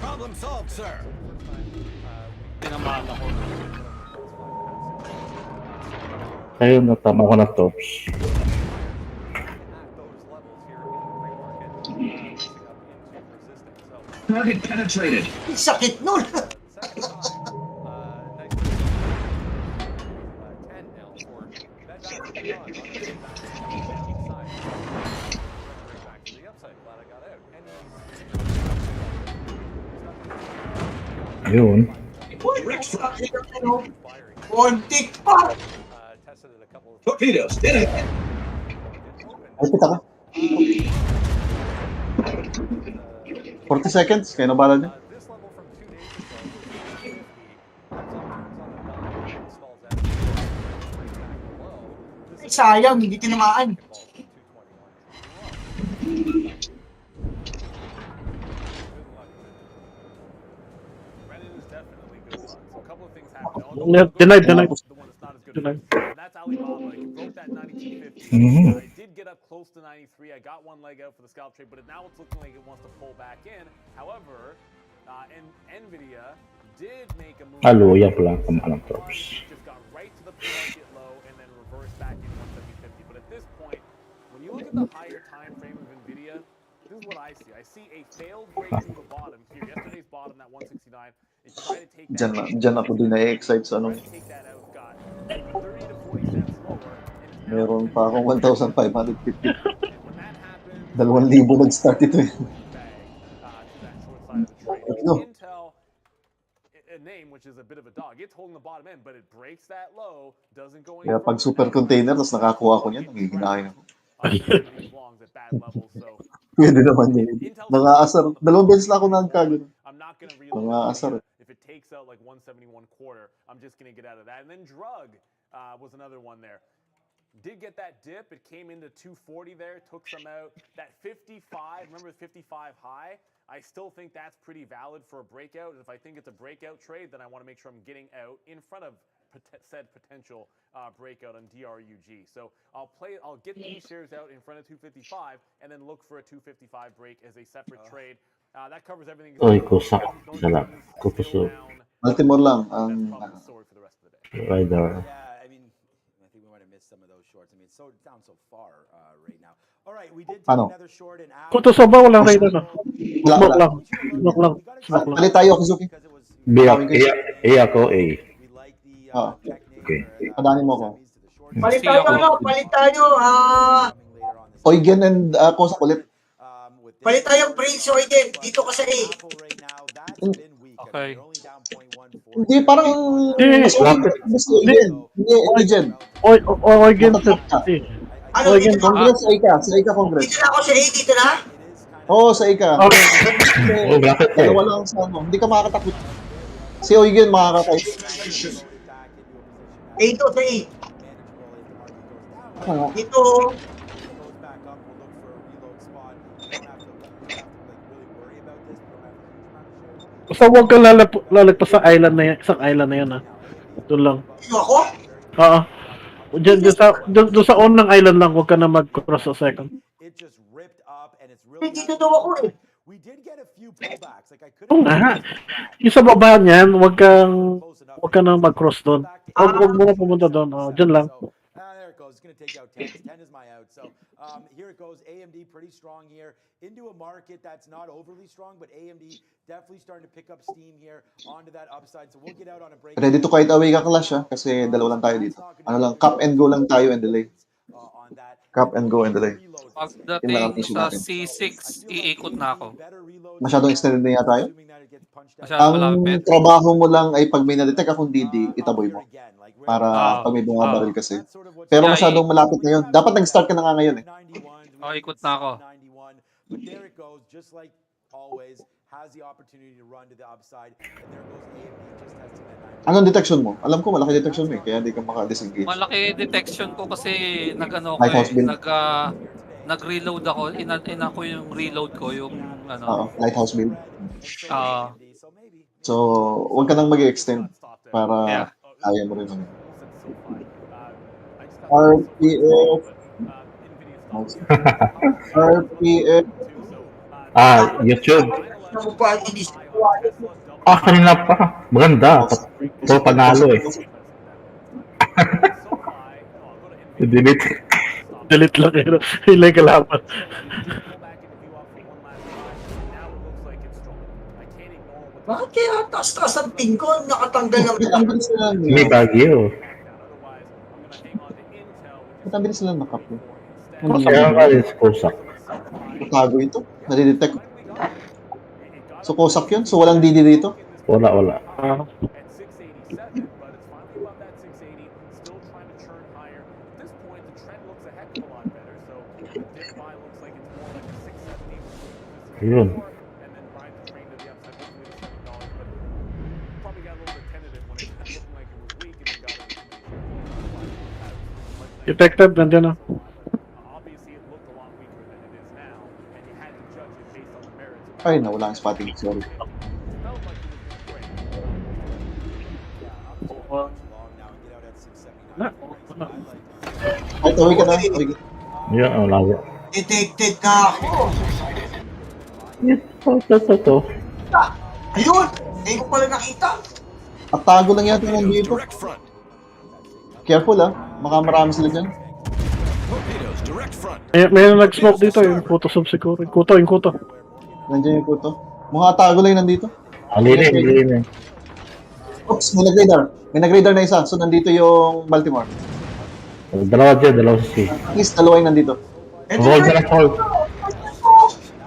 Problem solved, sir. Tinamaan ako. Ayun, natama ko ng torch. Target penetrated. Sakit nun! Yun. Kontik pa! Torpedoes, dead ahead. Ay, kita ka. 40 seconds, kaya nabala niya. Sayang, hindi tinamaan. Denied. The one that's not as good. Denied. And that's Alibaba. He broke that 9250. Mhm. I did get up close to 93. I got one leg out for the scalp trade, but now it's looking like it wants to pull back in. However, Nvidia did make a move. Loyang pala. Tama ng torch. Just got right to the pre-market low and then reversed back in 170.50. But at this point, when you look at the higher time frame of Nvidia, this is what I see. I see a failed break through the bottom here. Yesterday's bottom, that 169. It tried to take that. Dyan ako din na-excite sa ano. Take that out, got 30 to 40 cents lower. And Meron pa akong 1,550. when that happens, 2,000 nag-start ito eh. to that short side of the trade. No. Intel, a name which is a bit of a dog. It's holding the bottom end, but it breaks that low, doesn't go any Kaya pag further. super container, tapos nakakuha ko niyan, nangihinahin ako. These longs at bad levels, so Pwede naman yun. Nangaasar. 2 beses na ako nagkagano. I'm not gonna really Nangaasar. if it takes out like 171 quarter, I'm just gonna get out of that. And then drug was another one there. Did get that dip. It came into 240 there, took some out. That 55, remember the 55 high? I still think that's pretty valid for a breakout. And if I think it's a breakout trade, then I want to make sure I'm getting out in front of said potential breakout on DRUG. So I'll get these shares out in front of 255 and then look for a 255 break as a separate trade. That covers everything. Oy, kusak. Sala. Kupuso. Baltimore lang ang Probably the story for the rest of the day. Rider. Yeah, I mean, I think we might have missed some of those shorts. I mean, it's so down so far right now. All right. we did take Ano? another short and Kuto sa ba, walang raider na. Wala, Smoke wala. lang. Smoke lang. Smoke lang. Palit tayo, Kizuki. because it was B, A ako, A. we like the Oo. technique Okay. Padanin mo ako. semis to the short Palit Si tayo, ako. ano? Palit tayo, coming later on this Oigen and Kosak ulit. with this Palit tayo, short, Prince Oigen. Dito ka sa A. Apple right now, that's been weak. I mean, Okay. you're only down 0.14. Hindi, parang Hindi. mas okay mas Oigen. Hindi, Jen. Oigen sa... Ano, Oigen, dito na ako? Congress, sa Ika. Sa Ika Congress. Dito na ako sa A, dito na? Oo, sa Ika. Okay. Oh, bakit eh? Dalawa lang sa ano. Hindi ka makakatakot. Si Oigen makakatay. A to, sa A. Ano? Dito, Basta huwag kang lalagpas sa island na yan. Isang island na yan, ha. Doon lang. dito ako? Oo. Doon sa unang island lang, huwag ka na mag-cross sa second. It just ripped up and it's really Dito daw ako eh. We did get a few pullbacks. Like I Oo couldn't nga. Yung sa baba niyan, huwag ka na mag-cross doon. Huwag mo na pumunta doon. Diyan lang. There it goes. It's going to take out 10. 10 is my out. So here it goes. AMD pretty strong here into a market that's not overly strong, but AMD definitely starting to pick up steam here onto that upside. So we'll get out on a break. Ready to kite away ka, Clash, ha? Kasi dalawa lang tayo dito. Ano lang, cup and go lang tayo and delay. Cup and go and delay. Pagdating sa C6, iikot na ako. Masyadong extended na yata tayo. Masyadong malapit. Ang trabaho mo lang ay pag may na-detect akong DD, itaboy mo. Para pag may bumabaril kasi. Pero masyadong malapit na yun. Dapat nag-start ka na nga ngayon eh. Ikot na ako. But there it goes, just like always, has the opportunity to run to the upside. And there goes AMD just testing that 9. Anong detection mo? Alam ko malaki detection mo eh, kaya hindi ka maka-disengage. Malaki detection ko kasi nag-ano ko Lighthouse build. nag-reload ako. Ina ko yung reload ko, yung Oo, lighthouse build. So maybe. So, huwag ka nang mag-extend para Yeah. kaya mo rin. RPF. RPF. YouTube. Ako pa, hindi Kanina pa. Maganda. So, panalo eh. Delete. Delete lang yun. Hilay ka laban. Bakit kaya taas-taas ang ping ko? Nakatanggal ng Ba't ang bilis nila May bagyo. Ba't ang bilis nila nakap eh? Kaya nga rin sa Kosak. Tago ito? Nadidetect? So, Kosak yun? So, walang DD dito? Wala. At 687, but it's finally above that 680, still trying to churn higher. At this point, the trend looks a heck of a lot better, so the dip buy looks like it's more like a 670, which is Yun. and then ride the train to the upside, hopefully to $7, but probably got a little bit tentative when it looked like it was weak and then got it. Detected, nandiyan na. Obviously, it looked a lot weaker than it is now, and you had to judge it based on the merits of Ay, nawala ang spotting. Sorry. it. Felt like it was doing great. Long now and get out at 679. Na. Ay, tawag ka na. Tawag ka. Yan, lago. detected na ako. Ito. Ayun! Hindi ko pala nakita. At tago lang yata nandito. Direct front. Careful ah. Baka marami sila dyan. Torpedoes, direct front. May nag-smoke dito, yung kuto sub siguro. Yung kuto. Nandiyan yung puto. Mga tago lang nandito. Alinin. Oops, may nag-radar. May nag-radar na isa. So, nandito yung Baltimore. Dalawa sa C. At least dalawa yung nandito. Hold.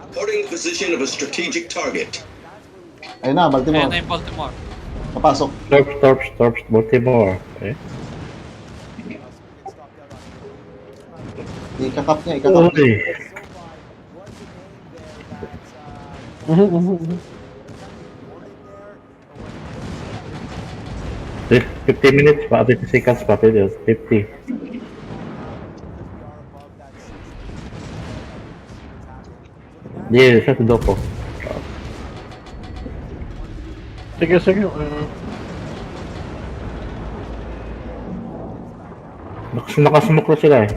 Reporting position of a strategic target. Ayun na, Ayan Baltimore. na yung Baltimore. Papasok. Torps, Baltimore. Okay. Ikakap niya, ikakap niya. Okay. 50 minutes pa, 50 seconds pa, 50. Yeah, sa tudo ko. Sige. Nakasmoke na sila eh.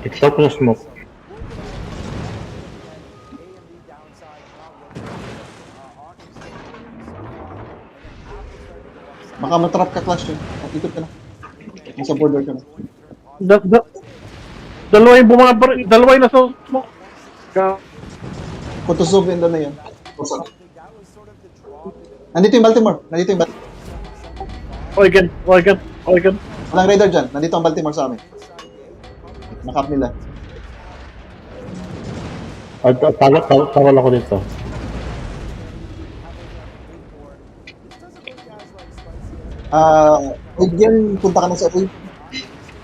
Ito ko na smoke. Baka matrap ka, Clash yun. Atitip ka na. Nasa border ka na. Dalawa yung bumabar, dalawa yung nasa smoke. Kutuzov yun na yun. Nandito yung Baltimore. Nandito yung Baltimore. Oigan. Walang radar dyan. Nandito ang Baltimore sa amin. Nakap nila. Tawal ako dito. Oigan, punta ka na sa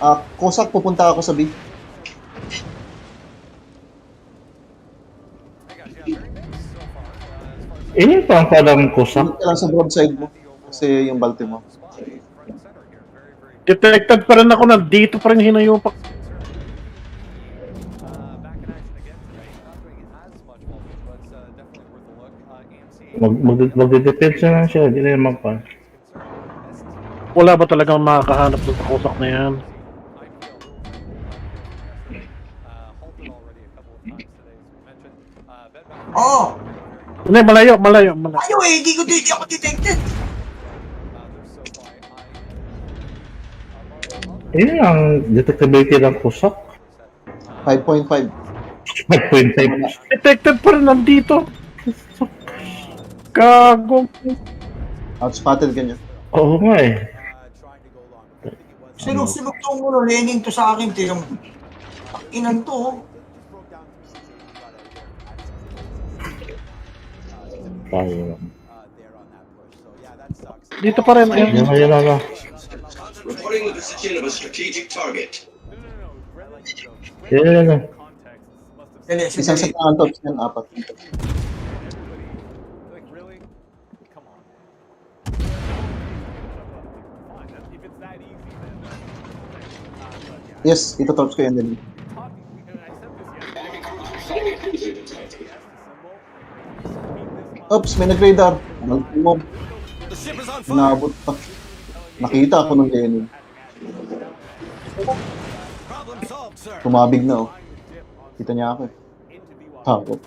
A. Kosak, pupunta ako sa B. Ini pa ang padang kusak. Hindi ka lang sa broadside mo. Kasi yung Baltimore. Detected pa rin ako, nandito pa rin hinayupak. Magde-depensa lang siya, hindi na yung magpa. Wala ba talagang makakahanap doon sa kusak na yan? Oh! Hindi, malayo. Ayaw eh, hindi ako detected. Ini ang detectability ng kusak. 5.5. 5.5. Detected pa rin nandito. Gago. Outspotted ganyan. Oo nga eh. Sunod-sunod tong leaning to sa akin. Inan to. Oh. Tayo. Dito pa rin. Ayun. Yan. Reporting the position of a strategic target. Yan. Dali, Isang set ng tops yan, 4. Yes, ito tops ko yan din. Oops, may nag-radar. Mo. The ship is on fire. Naabot pa. Nakita ako ng Lenin. Problem solved, sir. Tumabig na oh. Kita niya ako eh. Takot.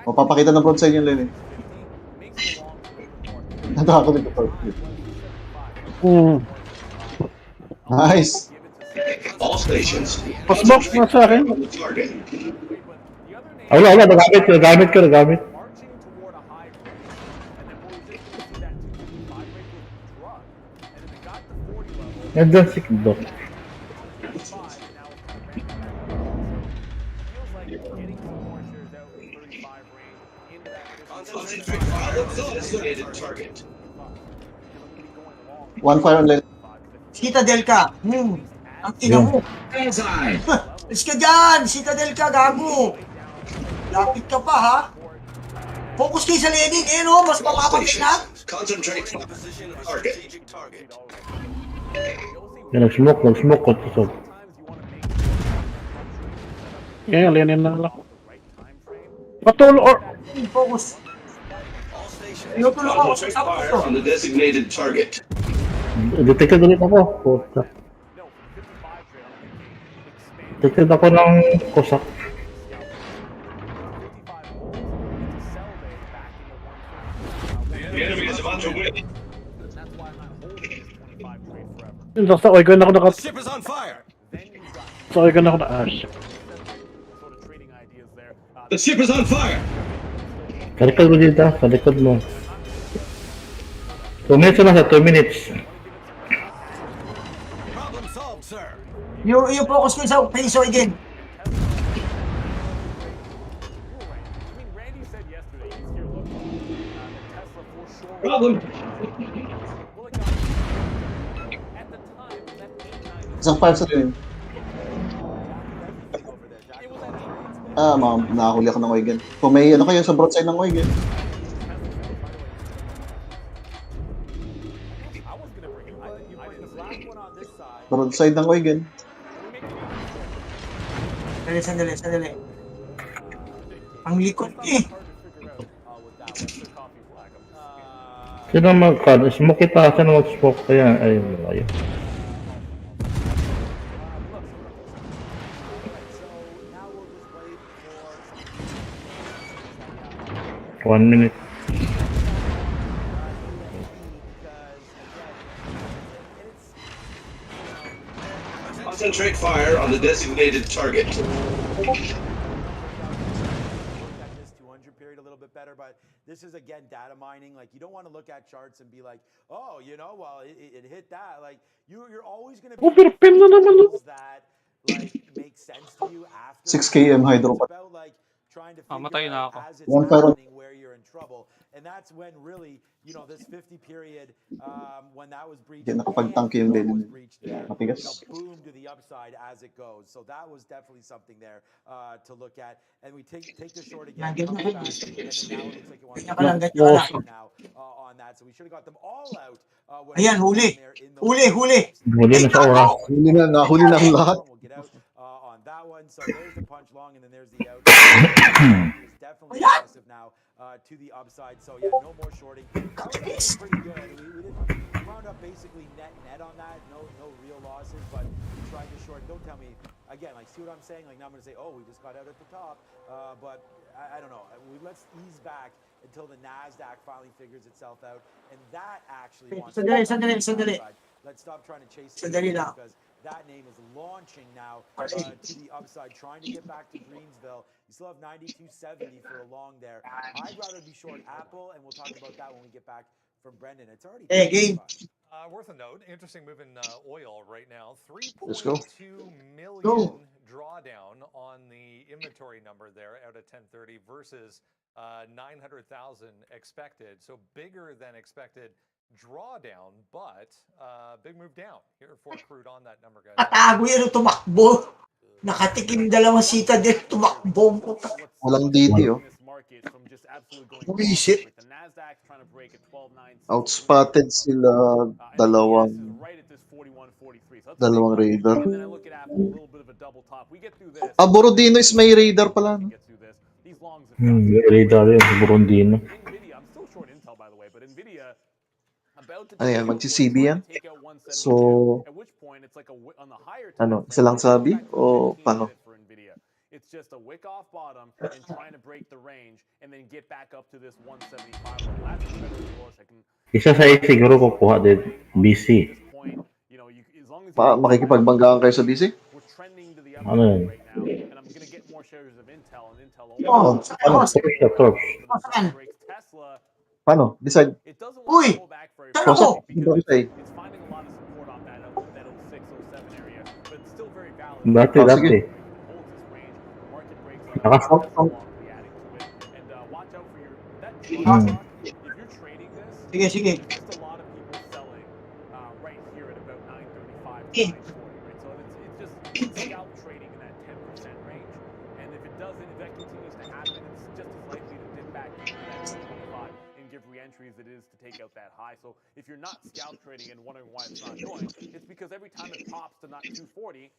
Mapapakita ng broadside yung Lenin. Natakot ito tops. Nice! All stations. Pasbox na sa akin. On the target. Wala. Nagamit ko. Nandun si Kidok. Concentrate fire on the designated target. One fire on Lenin. Citadel ka. Ang ina mo. Alis ka dyan. Citadel ka, gago. Lapit ka pa, ha? Focus kayo sa Lenin. Eh, no? Mas All mapapatay na. stations. Concentrate fire on the target. Yan, nag-smoke ko. So, Yan, Lenin na lang. Patulo or... Focus. Tinutulong ako sa Concentrate sapo fire ko. on the designated target. detected ulit ako. Kusak. Detected ako ng kusak. The enemy is about to win. Yun, sa Oigan ako The ship is on fire. Sa Oigan ako shit. The ship is on fire. Sa likod mo dito. Sa likod mo. 2 minutes na sa 2 minutes. Problem solved, sir. Yung focus ko sa face again. Problem. Isang fire sa Lenin. Nakahuli ako ng Oigan. Kung may ano kayo sa broadside ng Oigan. Broadside ng Oigan. Sandali. Ang likod eh. Sino mag-card? Smoke kita. Sino mag-smoke? Kaya, ayun. 1 minute. Concentrate fire on the designated target. At this 200 period a little bit better, but this is again data mining. Like you don't want to look at charts and be like, oh, you know, well it hit that. Like you're always going to be Overpin na naman. fundamentals that like make sense to you after. 6 km hydro It's pa. about like trying to Matay figure na out ako. as it's One fire. happening where you're in trouble, and that's when really, you know, this 50 period when that was breached Hindi and nakapagtangke yung what daily. was breached there, Matigas. boom to the upside as it goes. So that was definitely something there to look at. And we take the short again, Lagyan comes mo. back, and then now it looks like it wants Ganyan ka lang, ganyan ka lang. now on that. So we should have got them all out. When Ayan, we were huli. down there in those Huli, huli. Huli na sa oras. Huli na, nahuli na ang lahat. We'll get out on that one. So there's the punch long, and then there's the out. It's definitely aggressive now to the upside. So yeah, no more shorting. That was pretty good. We wound up basically net on that. No real losses, but we tried to short. Don't tell me again. Like, see what I'm saying? Like now I'm gonna say, oh, we just got out at the top. But I don't know. Let's ease back until the Nasdaq finally figures itself out, and that actually wants to Sandali, go back sandali, to the sandali. upside. Let's stop trying to chase it Sandali lang. because that name is launching now to the upside, trying to get back to Greensville. You still have 92.70 for a long there. I'd rather be short Apple, and we'll talk about that when we get back from Brendan. It's already Hey, game. Worth a note. Interesting move in oil right now. Let's go. 3.2 million Go. drawdown on the inventory number there out of 1030 versus 900,000 expected. So bigger than expected drawdown, but big move down here for crude on that number, guys. Tatago yan, tumakbo. Nakatikim dalawang citadel, tumakbo. Walang DD, oh. Buwisit. Outspotted sila dalawang radar. Borodino is may radar pala. No? Radar yun, Burundino. Ano yan, magsi-CB yan? So, ano, isa lang sabi? O paano? It's just a wick off bottom and trying to break the range and then get back up to this 175 level. That's the better course. I can Isa sa siguro kukuha din, BC. you know, as long as Makikipagbanggaan kayo sa BC? we're trending to the Ano upside yun? right now, and I'm gonna get more shares of Intel and Intel Oh, Ano? Torch. breaks Tesla. Paano? Decide. It doesn't Uy! want to pull back very Tara far ko! Hindi ko because say. it's finding a lot of support on that 06, 07 area, but it's still very valid. Dati. It holds this range. Market breaks out. Nakaswap Tesla won't be adding to it. And watch out for your that if you're trading this, Sige, sige. there's just a lot of people selling right here at about 935 to Eh. 940, right? So it's just scalp trading in that 10% range. And if it doesn't, if that continues to happen, it's just as likely to dip back into that 225 and give re-entry as it is to take out that high. So if you're not scalp trading and wondering why it's not going, it's because every time it pops to not 240,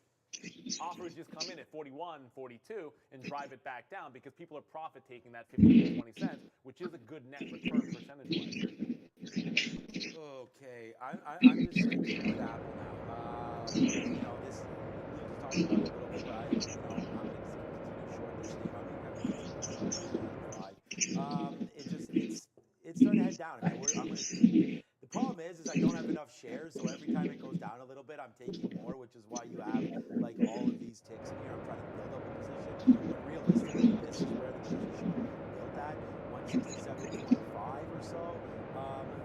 offers just come in at 41, 42 and drive it back down because people are profit taking that 15 to 20 cents, which is a good net return percentage-wise. Okay, I'm just sticking with Apple now. You know, this we just talked about it a little bit, but I'm going to continue short this thing. It's starting to head down. I mean, I'm going to keep. The problem is I don't have enough shares, so every time it goes down a little bit, I'm taking more, which is why you have like all of these ticks in here. I'm trying to build up a position, but realistically, this is where the position built at 167.25 or so.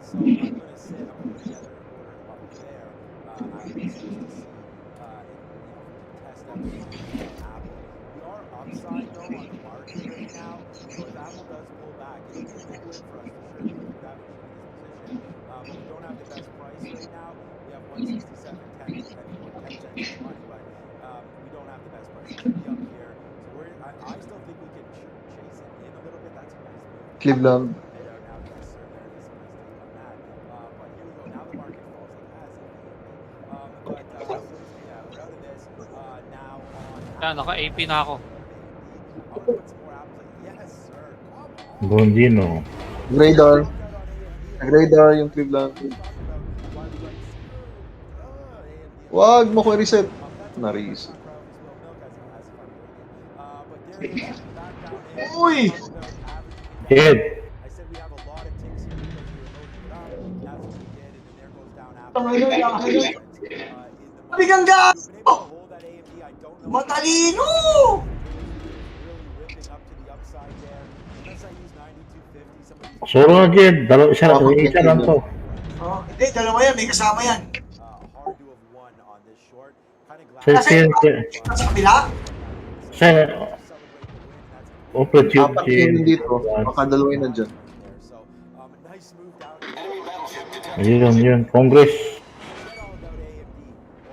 So I'm going to sit. I'm going to put together an order up there. I'm just to see, test out Apple. We are upside though on the market right now. So if Apple does pull back, it'll be a big win for us for sure. We'll do that in this position. But we don't have the best price right now. We have 167.10, depending on 10 cents of money, but we don't have the best price. It should be up here. So I still think we can chase it in a little bit. That's a nice move. Cleveland. There now, yes, sir. There is a nice take on that. But here we go. Now the market falls like as if but yeah, we're out of this. Now on. Yan, naka-AP na ako. I'll put some more apples. Like, yes, sir. Come on. Burundino. Radar. Nag-radar yung Cleveland. Wag mo ko reset. Na-reset. Uy! Head. I said we have a lot of ticks here because we were loading it up. That's what we did, and then there goes down Apple. Tangay na, tangay na. Sabi kang gago! Matalino! Really ripping up to the upside there. Unless I use 9250, some of these Solo na, Jed. Isa lang to. Oh, hindi, dalawa yan. May kasama yan. hard to have won on this short. Kind of glad Sa Sa kabila? Opportunity. Apat yun dito. Baka dalawa yun nandyan. So, nice move down. Yun. Congress.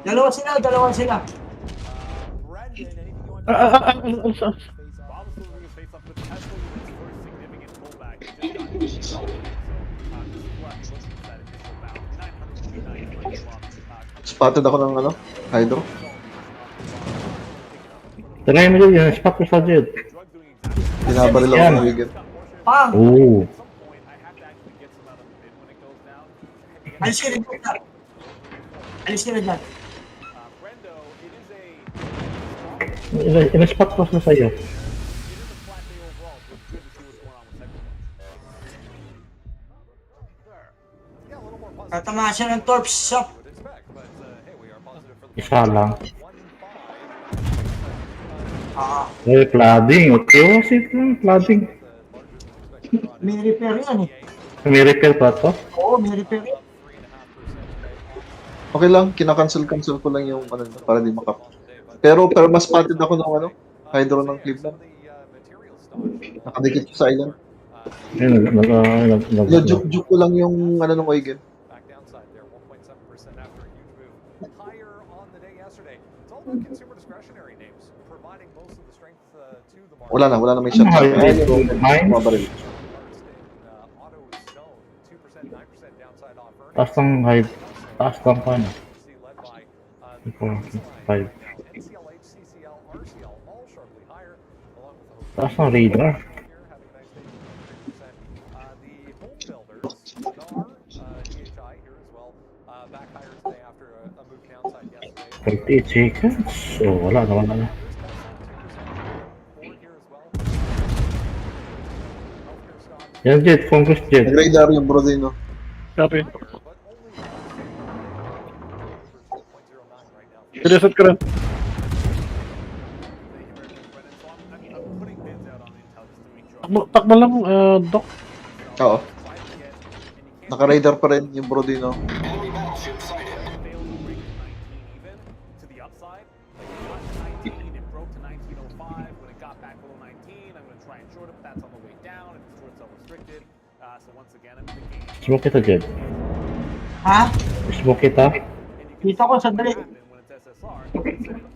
Dalawa sila. Brendan, anything you want to Bob's still going to face up with Tesla with his first significant pullback. He just got it. So, this is where he looks at that initial bound. 949 Spotted ako ng Hydro. Tagay mo yun. Spot ko sa Jed. Binabaril ako ng Wigan. Pang! Oo. Alis ka na dyan. Alis ka na dyan. In-spot ko sa sa'yo. Tatamaan siya ng torp shop. Isa lang. Ah, May flooding. Okay, sit lang. Flooding. may repair yan eh. May repair pa to? Oo, may repair yan. Okay lang, kinakancel ko lang yung para di makap. Pero mas spotted ako ng Hydro ng Cleveland. Nakadikit ko sa island. Yung juke ko lang yung ng Wigan. Wala na may shot. Mabaril. Taas ng paano? 5. Taas ng radar. Thirty seconds. So wala na. Yan Jet, Congress Jet. Nag-radar yung Brodino. Copy. Reset ka rin. Takbo lang, Doc. Oo. Naka-radar pa rin yung Brodino. Smoke kita Jet. Ha? Smoke kita. Dito ko, sandali.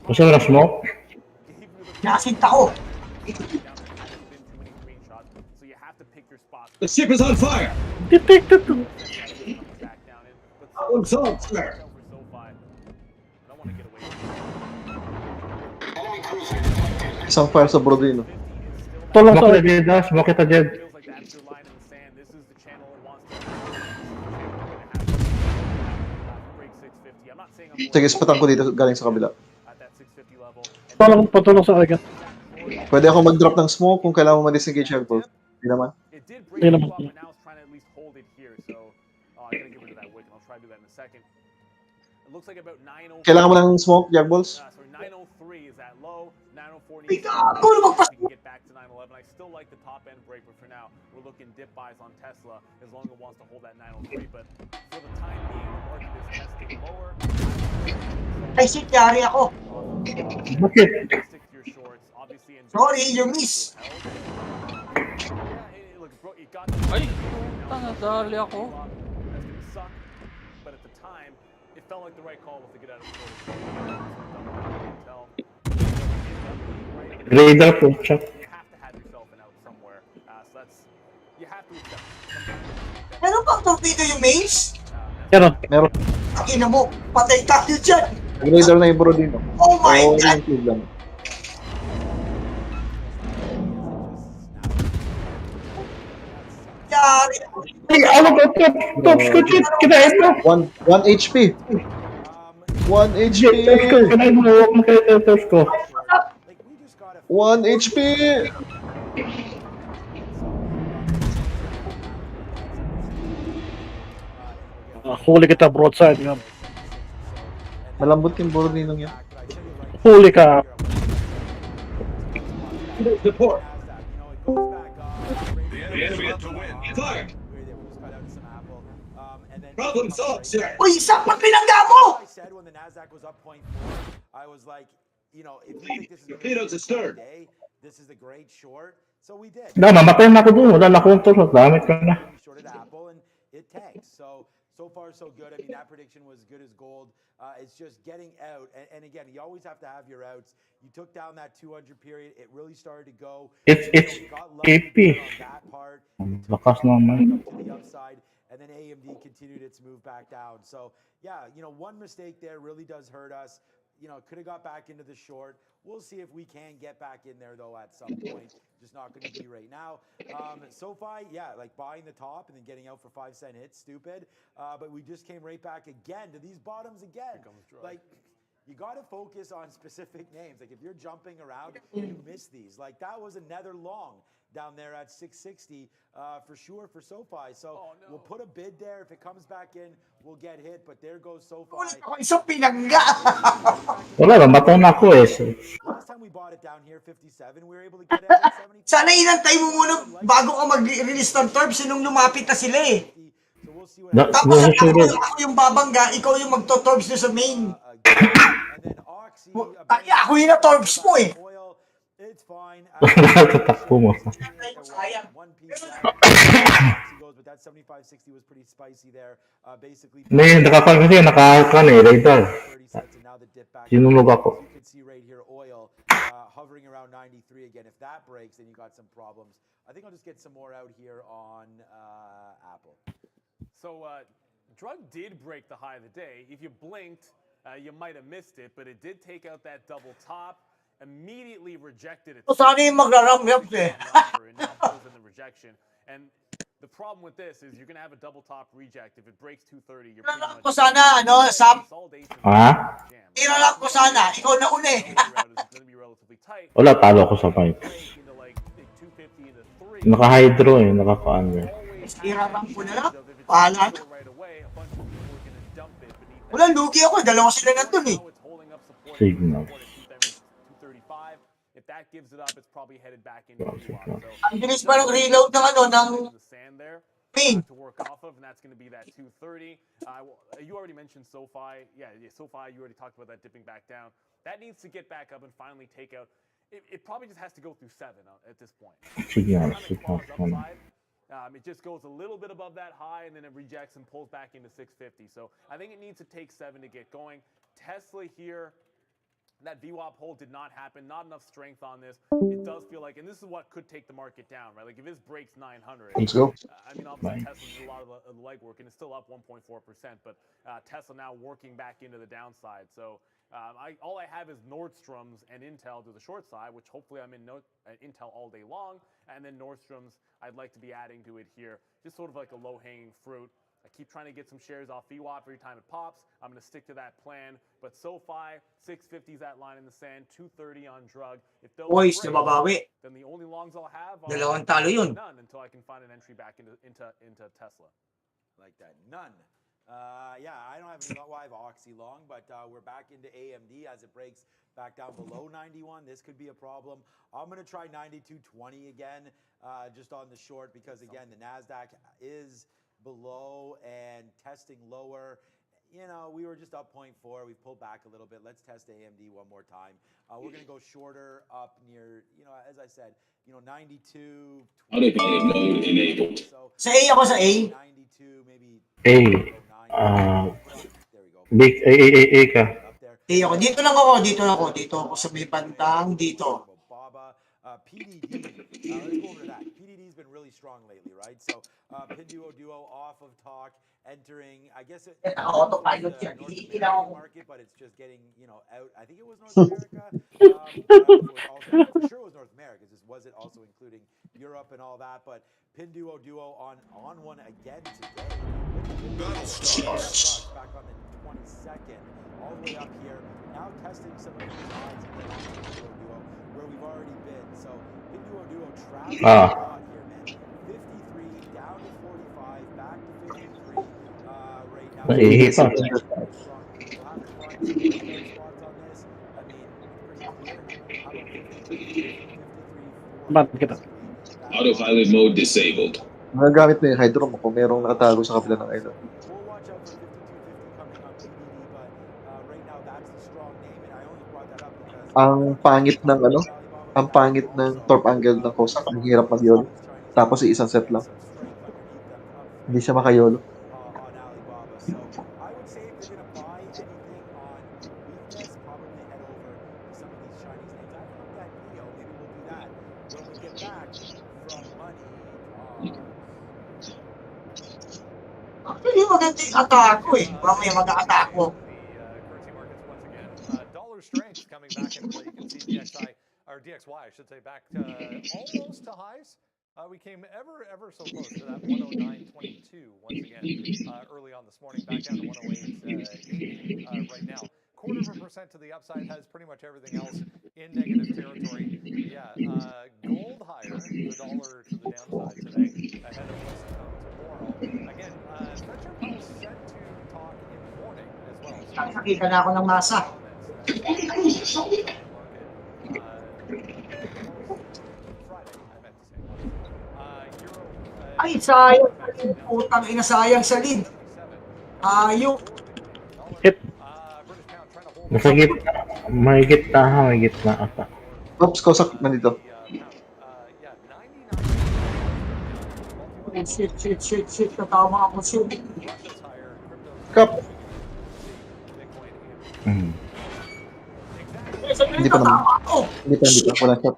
Gusto mo na smoke? Nakasinta ko. The ship is on fire. Detected. Problem solved, sir. Isang fire sa Brodino. Tulong Smoke sa kita Jet, smoke kita Jet. Sige, spatan ko dito galing sa kabila. patulong sa akin. Pwede ako mag-drop ng smoke kung kailangan mo ma-disengage yung bolt. Hindi naman. Hindi naman. Kailangan mo ng smoke, Jagballs? So 903 is that low, 904 Ay, gago, lumagpas. we can get back to 911. I still like the top end break, but for now, we're looking dip buys on Tesla as long as it wants to hold that 903. But for the time being, the market is testing lower. Ay, shit, yari ako. Bakit? Stick to your shorts. Obviously, Sorry, you miss. Look, bro, it got Ay, nadali ako. That's gonna suck. But at the time, it felt like the right call was to get out of the Radar po siya. You have to have yourself an out somewhere. So that's you have to accept. Meron bang torpedo yung mains? Meron. Meron. Ina mo, patay tayo dyan. Nag-radar na yung Brodino. Oh my Oo, God. yung Cleveland. Yari ako. Ay, ano ba ito? Tops ko Jet, kinain mo. 1 HP. 1 HP. Tops ko, kinain mo. Huwag mo kayo tops ko. 1 HP. Huli kita broadside nga. Malambot yung Brodino yan. Huli ka. Support. NASDAQ. You know, it goes back up. The enemy is to win. Fire. We just got out of some Apple. And then Problem solved, sir. Uy, isa pa pinangga mo! I said when the NASDAQ was up 0.4, I was like, you know, if you think this is going to Torpedoes be a astern. day, this is the great short. So we did. Mamatay na ako dun. Wala na akong torch. Damit ko na. We shorted Apple and it tanked. So far so good. I mean, that prediction was good as gold. It's just getting out. And again, you always have to have your outs. You took down that 200 period. It really started to go. It's Got lucky AP. there on that part. Lakas naman. Up to the upside, and then AMD continued its move back down. So yeah, you know, one mistake there really does hurt us. You know, could have got back into the short. We'll see if we can get back in there though at some point. Just not going to be right now. SoFi, yeah, like buying the top and then getting out for 5-cent hits, stupid. But we just came right back again to these bottoms again. Like, you got to focus on specific names. Like if you're jumping around, you miss these. Like that was another long down there at 660 for sure for SoFi. So we'll put a bid there. If it comes back in, we'll get hit. But there goes SoFi. Ulit ako isang pinangga! Wala, namatay na ako eh. Last time we bought it down here, 57, we were able to get it at 70. Sana inantay mo muna bago ka mag-release ng terms nung lumapit na sila eh. So we'll see what Na, Tapos nasusunod. ako yung babangga, ikaw yung magto-torbs na sa main. And then Oxy, Kaya ako yung na-torbs mo eh. oil, it's fine. Tatakbo mo. One piece Oxy goes, but that 75.60 was pretty spicy there. Basically, May nakakal kasi nakakan eh, radar. 30 cents, and now the dip back. Sinulog ako. You can see right here, oil hovering around 93 again. If that breaks, then you got some problems. I think I'll just get some more out here on Apple. So, drug did break the high of the day. If you blinked, you might have missed it, but it did take out that double top, immediately rejected it. O sana yung magraramyap eh. And now pulls in the rejection. And the problem with this is you're going to have a double top reject. If it breaks 230, you're pretty much... Ko sana, ano, Sam? Ha? Ilalak ko sana, ikaw na una eh. Wala, talo ko sa fight. Naka-hydro eh, naka-ano eh. Ilalak ko na lang. Pahala na. Wala, lugi ako. Dalawa sila nandun eh. Signal. If that gives it up, it's probably headed back into Ang bilis pa ng reload ng ano, ng main. to work off of, and that's going to be that 230. You already mentioned SoFi. Yeah, SoFi, you already talked about that dipping back down. That needs to get back up and finally take out. It probably just has to go through 7 at this point. Signal. It just goes a little bit above that high, and then it rejects and pulls back into 650. So I think it needs to take 7 to get going. Tesla here, that VWAP hold did not happen. Not enough strength on this. It does feel like, and this is what could take the market down, right? Like if this breaks 900. Let's go. I mean, obviously Tesla did a lot of the legwork, and it's still up 1.4%. But Tesla now working back into the downside. So all I have is Nordstrom's and Intel to the short side, which hopefully I'm in Intel all day long. And then Nordstrom's, I'd like to be adding to it here. Just sort of like a low-hanging fruit. I keep trying to get some shares off VWAP every time it pops. I'm going to stick to that plan. But SoFi, 650 is that line in the sand, 230 on drug. If those Boys, break, nababawi. then the only longs I'll have are Dalawang talo yun. none until I can find an entry back into Tesla. Like that. None. Yeah, I don't have any live Oxy long, but we're back into AMD as it breaks back down below 91. This could be a problem. I'm going to try 92.20 again, just on the short, because again, the NASDAQ is below and testing lower. You know, we were just up 0.4. We've pulled back a little bit. Let's test AMD one more time. We're going to go shorter up near, you know, as I said, you know, 92. Autopilot mode enabled. So, Sa A ako sa A. 92, maybe. A. There we go. Big A ka. Up there. A ako. Dito lang ako. Dito ako sa may bantang dito. Baba, PDD. Let's go over to that. PDD's been really strong lately, right? So Pinduo off of talk, entering. I guess it. Autopilot yan. North Hindi ako. American market, but it's just getting, you know, out. I think it was North America. For sure, it was North America. Just was it also including Europe and all that? But Pinduo on one again today. Battle starts. Back on the 22nd, all the way up here. Now testing some of these odds where we've already been. So Pinduo traveling a lot here, man. 53 down to 45, back to 53 right now. Naihi pa. We'll have to find some spots on this. I mean, pretty clear. How about 53, 53, 54, Bakit kita? Autopilot mode disabled. Magagamit mo yung hydro mo kung merong nakatago sa kabila ng island. We'll watch out for 5250 coming on PDD, but right now that's the strong name, and I only brought that up because Ang pangit ng ano, ang pangit ng torp angle ng Cossack, ang hirap mag-yolo. Tapos isang set lang. Hindi siya makayolo. on Alibaba. So I would say if you're gonna buy anything on weakness, probably head over to some of these Chinese names. I haven't looked at Neo. Maybe we'll do that when we get back from money. Actually, maganda yung atako eh. Mamaya mag-atako. Currency markets once again. Dollar strength coming back into play. You can see DXI, or DXY, I should say, back to almost to highs. We came ever so close to that 109.22 once again early on this morning, back down to 108.80 right now. 0.25% to the upside, has pretty much everything else in negative territory. Yeah, gold higher, the dollar to the downside today, ahead of what's to come tomorrow. Again, Fetcher Powell set to talk in the morning as well. So Nakakita na ako ng masa. Ay, sayang sa lead. Putang ina, sayang sa lead. Ayok. Hit. Nasa gitna. May gitna ha, may gitna ata. Oops, Cossack nandito. Shit. Natama ako, shit. Kap! Hmm. Hindi pa naman. Hindi pa. Wala shot.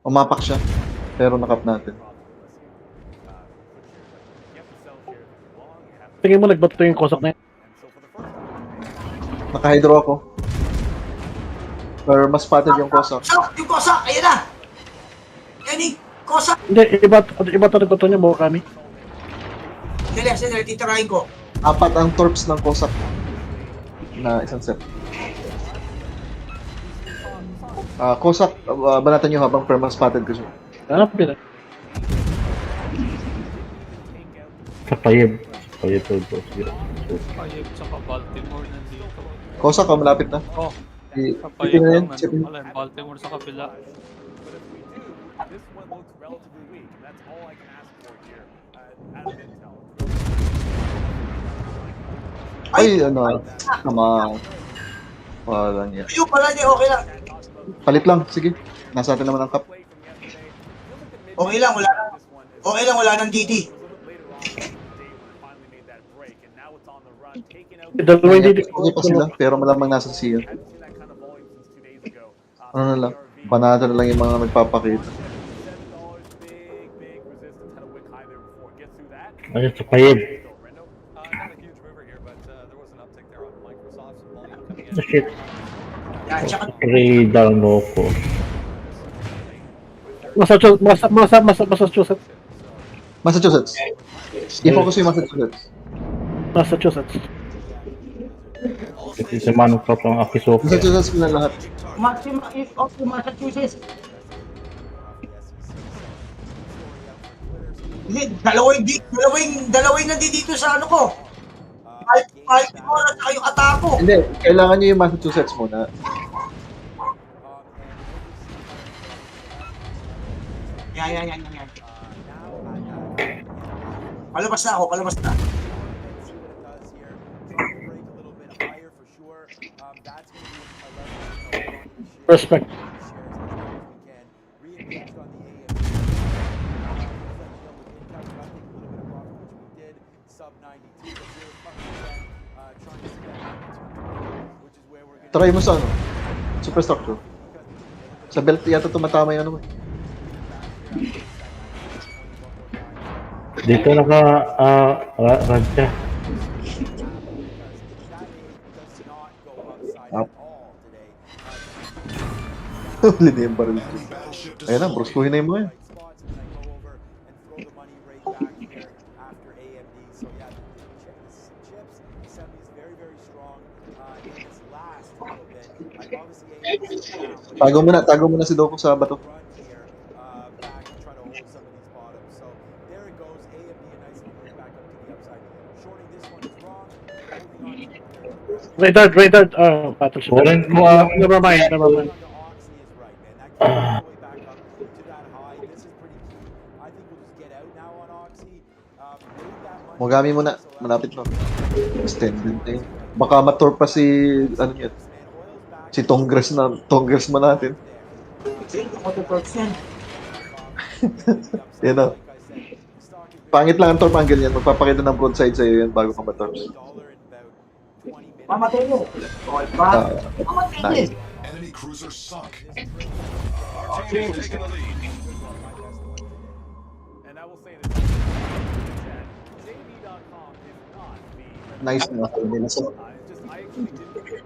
Umapak siya. Pero nakap natin. Tingin mo nagbato yung Cossack na yun? Naka-hydro ako. Pero mas spotted yung Cossack. Yung Cossack, ayan na! Yan yung Cossack! Hindi, iba to nagbato niya, buka kami. Sila, titirahin ko. 4 ang torps ng Cossack. Na isang set. Cossack, banatan nyo habang perma spotted ko siya. Hanap yun eh. Sa payib. Payib to boss. Payag tsaka Baltimore nandito. Cossack, malapit na. Oh, Ipin na yun. Chipin. wala yung Baltimore sa kabila. this one looks relatively weak, and that's all I can ask for here out of Intel. Ay, ano. Come on. Wala niya. Ayun pala niya, okay lang. Palit lang. Sige. Nasa atin naman ang cup. Okay lang, wala nang. Okay lang, wala nang DD. Dalawa hindi. Okay pa sila. Pero malamang nasa siya. Ano na lang. Panado na lang yung mga nagpapakita. Ayun, sa payib. Oh, shit. Yan, tsaka Trade down ako. Massachusetts. Massachusetts. I-focus yung Massachusetts. Massachusetts. Kasi si Manong Top ang Akisoka. Massachusetts na lahat. maximum is of the Massachusetts. Hindi, dalawang nandito sa ano ko. Baltimore at saka yung atako. Hindi, kailangan nyo yung Massachusetts muna. Yan. Palabas na ako, palabas na. Respect. Try mo sa ano? Superstructure. Sa belt yata tumatama yung ano mo. Dito naka radya. Huli na yung barrel. Ayan na, bruskuhin na yung mga yan. Tago muna si Doko sa bato. Radar. Battleship. Walang ko Never mind. Mogami muna. Malapit na. Extended na yun. Baka mator pa si, ano yan, si Congressman natin. Yan na. Pangit lang ang torp angle yan. Magpapakita ng broadside sa'yo yan bago ka matorps. Mamatay mo. Mamatay Nice. Enemy cruiser sunk. Our team is taking the lead. And I will say this, that JD.com is not the Nice na. Nila sa... it's just I actually didn't get this.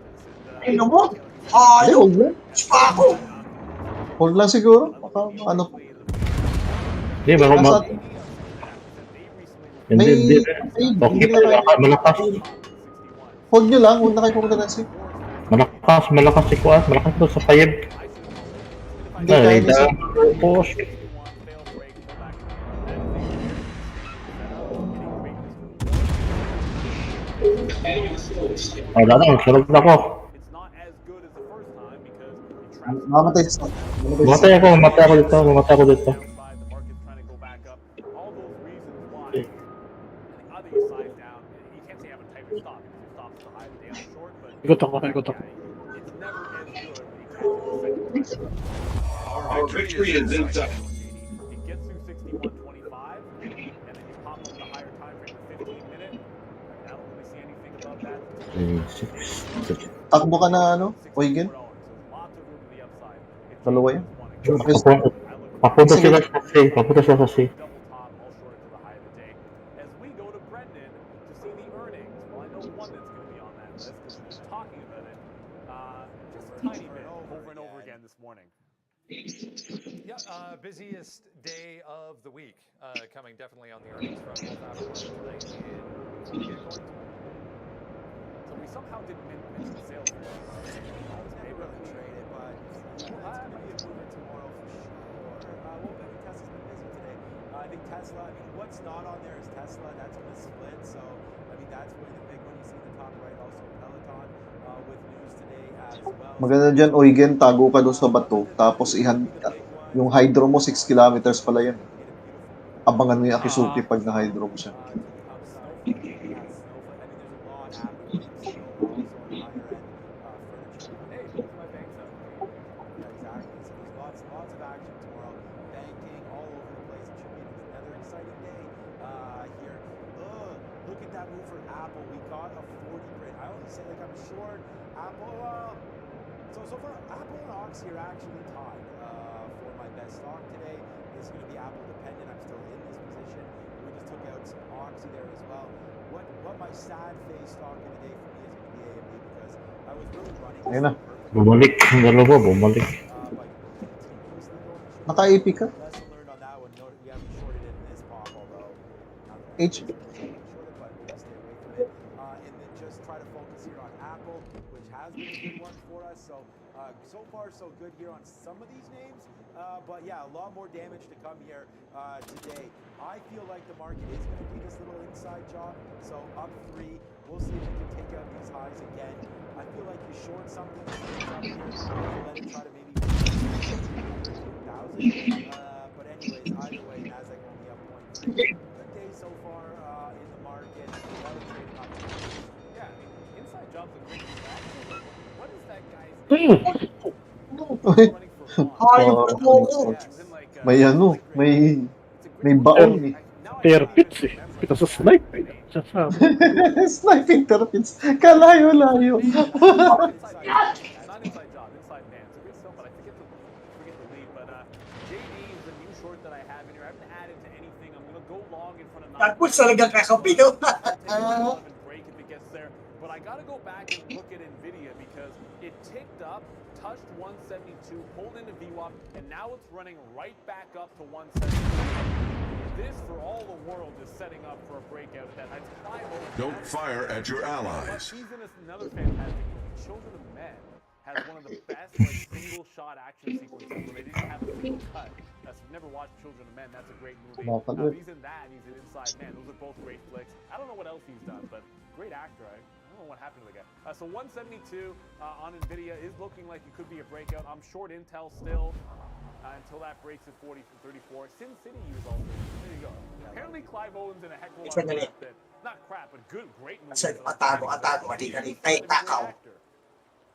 Tingnan mo. Ay, Ayaw. hold lang. Spako. Hold lang siguro. Baka, ano. Hindi, baka Nasa... Hindi, hindi. Okay, malakas. Hold nyo lang. Huwag na kayo pumunta ng safe. Malakas si Kuat. Malakas to sa payib. Hindi kaya ni safe. Push. Wala na, sarap na ako. It's not as good as the first time because it traps Mamatay sa... Mamatay ako dito. outside, the market's trying to go back up. All those reasons why. I think either you size down, you can't say you have a tighter stop because your stop's the high, the day on short, but Ikot ako. it's never as good when you catch it the second time. Our victory is in sight. It gets through 61.25, and then you pop up the higher time frame, the 15-minute. I don't really see anything above that. Takbo ka na, ano? Oigen? Dalawa yun. Papunta sila sa C. Papunta sila sa C. As we go to Brendan to see the earnings, well, I know one that's going to be on that list because we've been talking about it just a tiny bit over and over again this morning. Yeah, busiest day of the week coming definitely on the earnings front. Both after tonight and we get going tomorrow. So we somehow didn't mention sales. They really traded, but it's going to be a mover tomorrow for sure. Well, maybe Tesla's been busy today. I think Tesla, I mean, what's not on there is Tesla. That's on the split. So, I mean, that's really the big one. You see in the top right also Peloton with news today as well. Maganda dyan, Oigen, tago ka doon sa bato. Tapos yung hydro mo, 6 kilometers pala yan. Abangan mo yung Akisuki pag na-hydro mo siya. So far, Apple and Ox here actually tied for my best stock today. It's going to be Apple dependent. I'm still in this position. We just took out some Oxy there as well. What my sad face stock of the day for me is going to be AMD because I was really running. Ayun na. Bumalik. Ang dalawa, bumalik. Naka-AP ka? Lesson learned on that one. No, we haven't shorted it in this pop, although H. shorted, but we're going to stay away from it. And then just try to focus here on Apple, which has been a good one for us. So far, so good here on some of these names. But yeah, a lot more damage to come here today. I feel like the market is going to do this little inside job. So up 3, we'll see if we can take out these highs again. I feel like you short something up here, let it try to maybe 1,000. But anyways, either way, Nasdaq only up 0.3. Good day so far in the market. A lot of trading opportunities. Yeah, I mean, inside jobs are great. What is that guy's running for Oh, may ano, may baon eh. Terpits eh. Kita sa snipe eh. Sasama. Sniping terpits. Kalayo-layo. Not inside job, inside man. So good stuff, but I forget the lead. But JD is the new short that I have in here. I haven't added to anything. I'm gonna go long in front of 9. Tapos talagang kakapino. Break if it gets there. But I gotta go back and look at Nvidia because it ticked up, touched 172, pulled into VWAP, and now it's running right back up to 172. This, for all the world, is setting up for a breakout at that. That's 5 Don't fire at your allies. He's in another fantastic movie. Children of Men has one of the best single shot action sequences where they didn't have a single cut. If you've never watched Children of Men, that's a great movie. He's in that and he's in Inside Man. Those are both great flicks. I don't know what else he's done, but great actor. I don't know what happened to the guy. So 172 on Nvidia is looking like it could be a breakout. I'm short Intel still until that breaks at 34. Sin City use also. go. Apparently Clive Owen's in a heck of a lot Isa of dali. crap that, not crap, but great movies. Kasi that I'm atago, finding that mali-mali. he's Ay, kind of a great takaw. actor.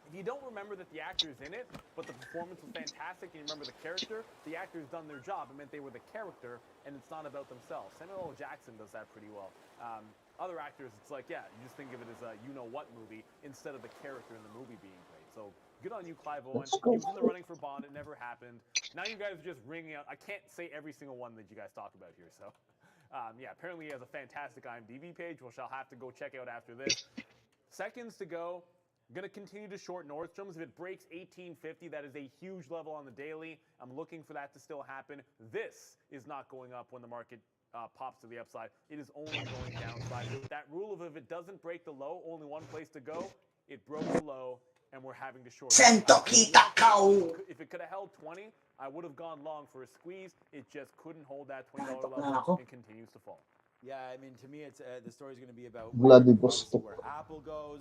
If you don't remember that the actor's in it, but the performance was fantastic, and you remember the character, the actor's done their job. It meant they were the character, and it's not about themselves. Samuel L. Jackson does that pretty well. Other actors, it's like, yeah, you just think of it as a you-know-what movie instead of the character in the movie being great. So good on you, Clive Owen. He was in the running for Bond. It never happened. Now you guys are just ringing out. I can't say every single one that you guys talk about here, so... yeah, apparently he has a fantastic IMDb page, which I'll have to go check out after this. Seconds to go. Going to continue to short Nordstrom's. If it breaks 1850, that is a huge level on the daily. I'm looking for that to still happen. This is not going up when the market pops to the upside. It is only going downside. That rule of if it doesn't break the low, only one place to go. It broke the low, and we're having to short. Sento kita kao. If it could have held 20, I would have gone long for a squeeze. It just couldn't hold that $20 Ako. level and continues to fall. Yeah, I mean, to me, it's the story's going to be about Vladivostok. where Apple goes.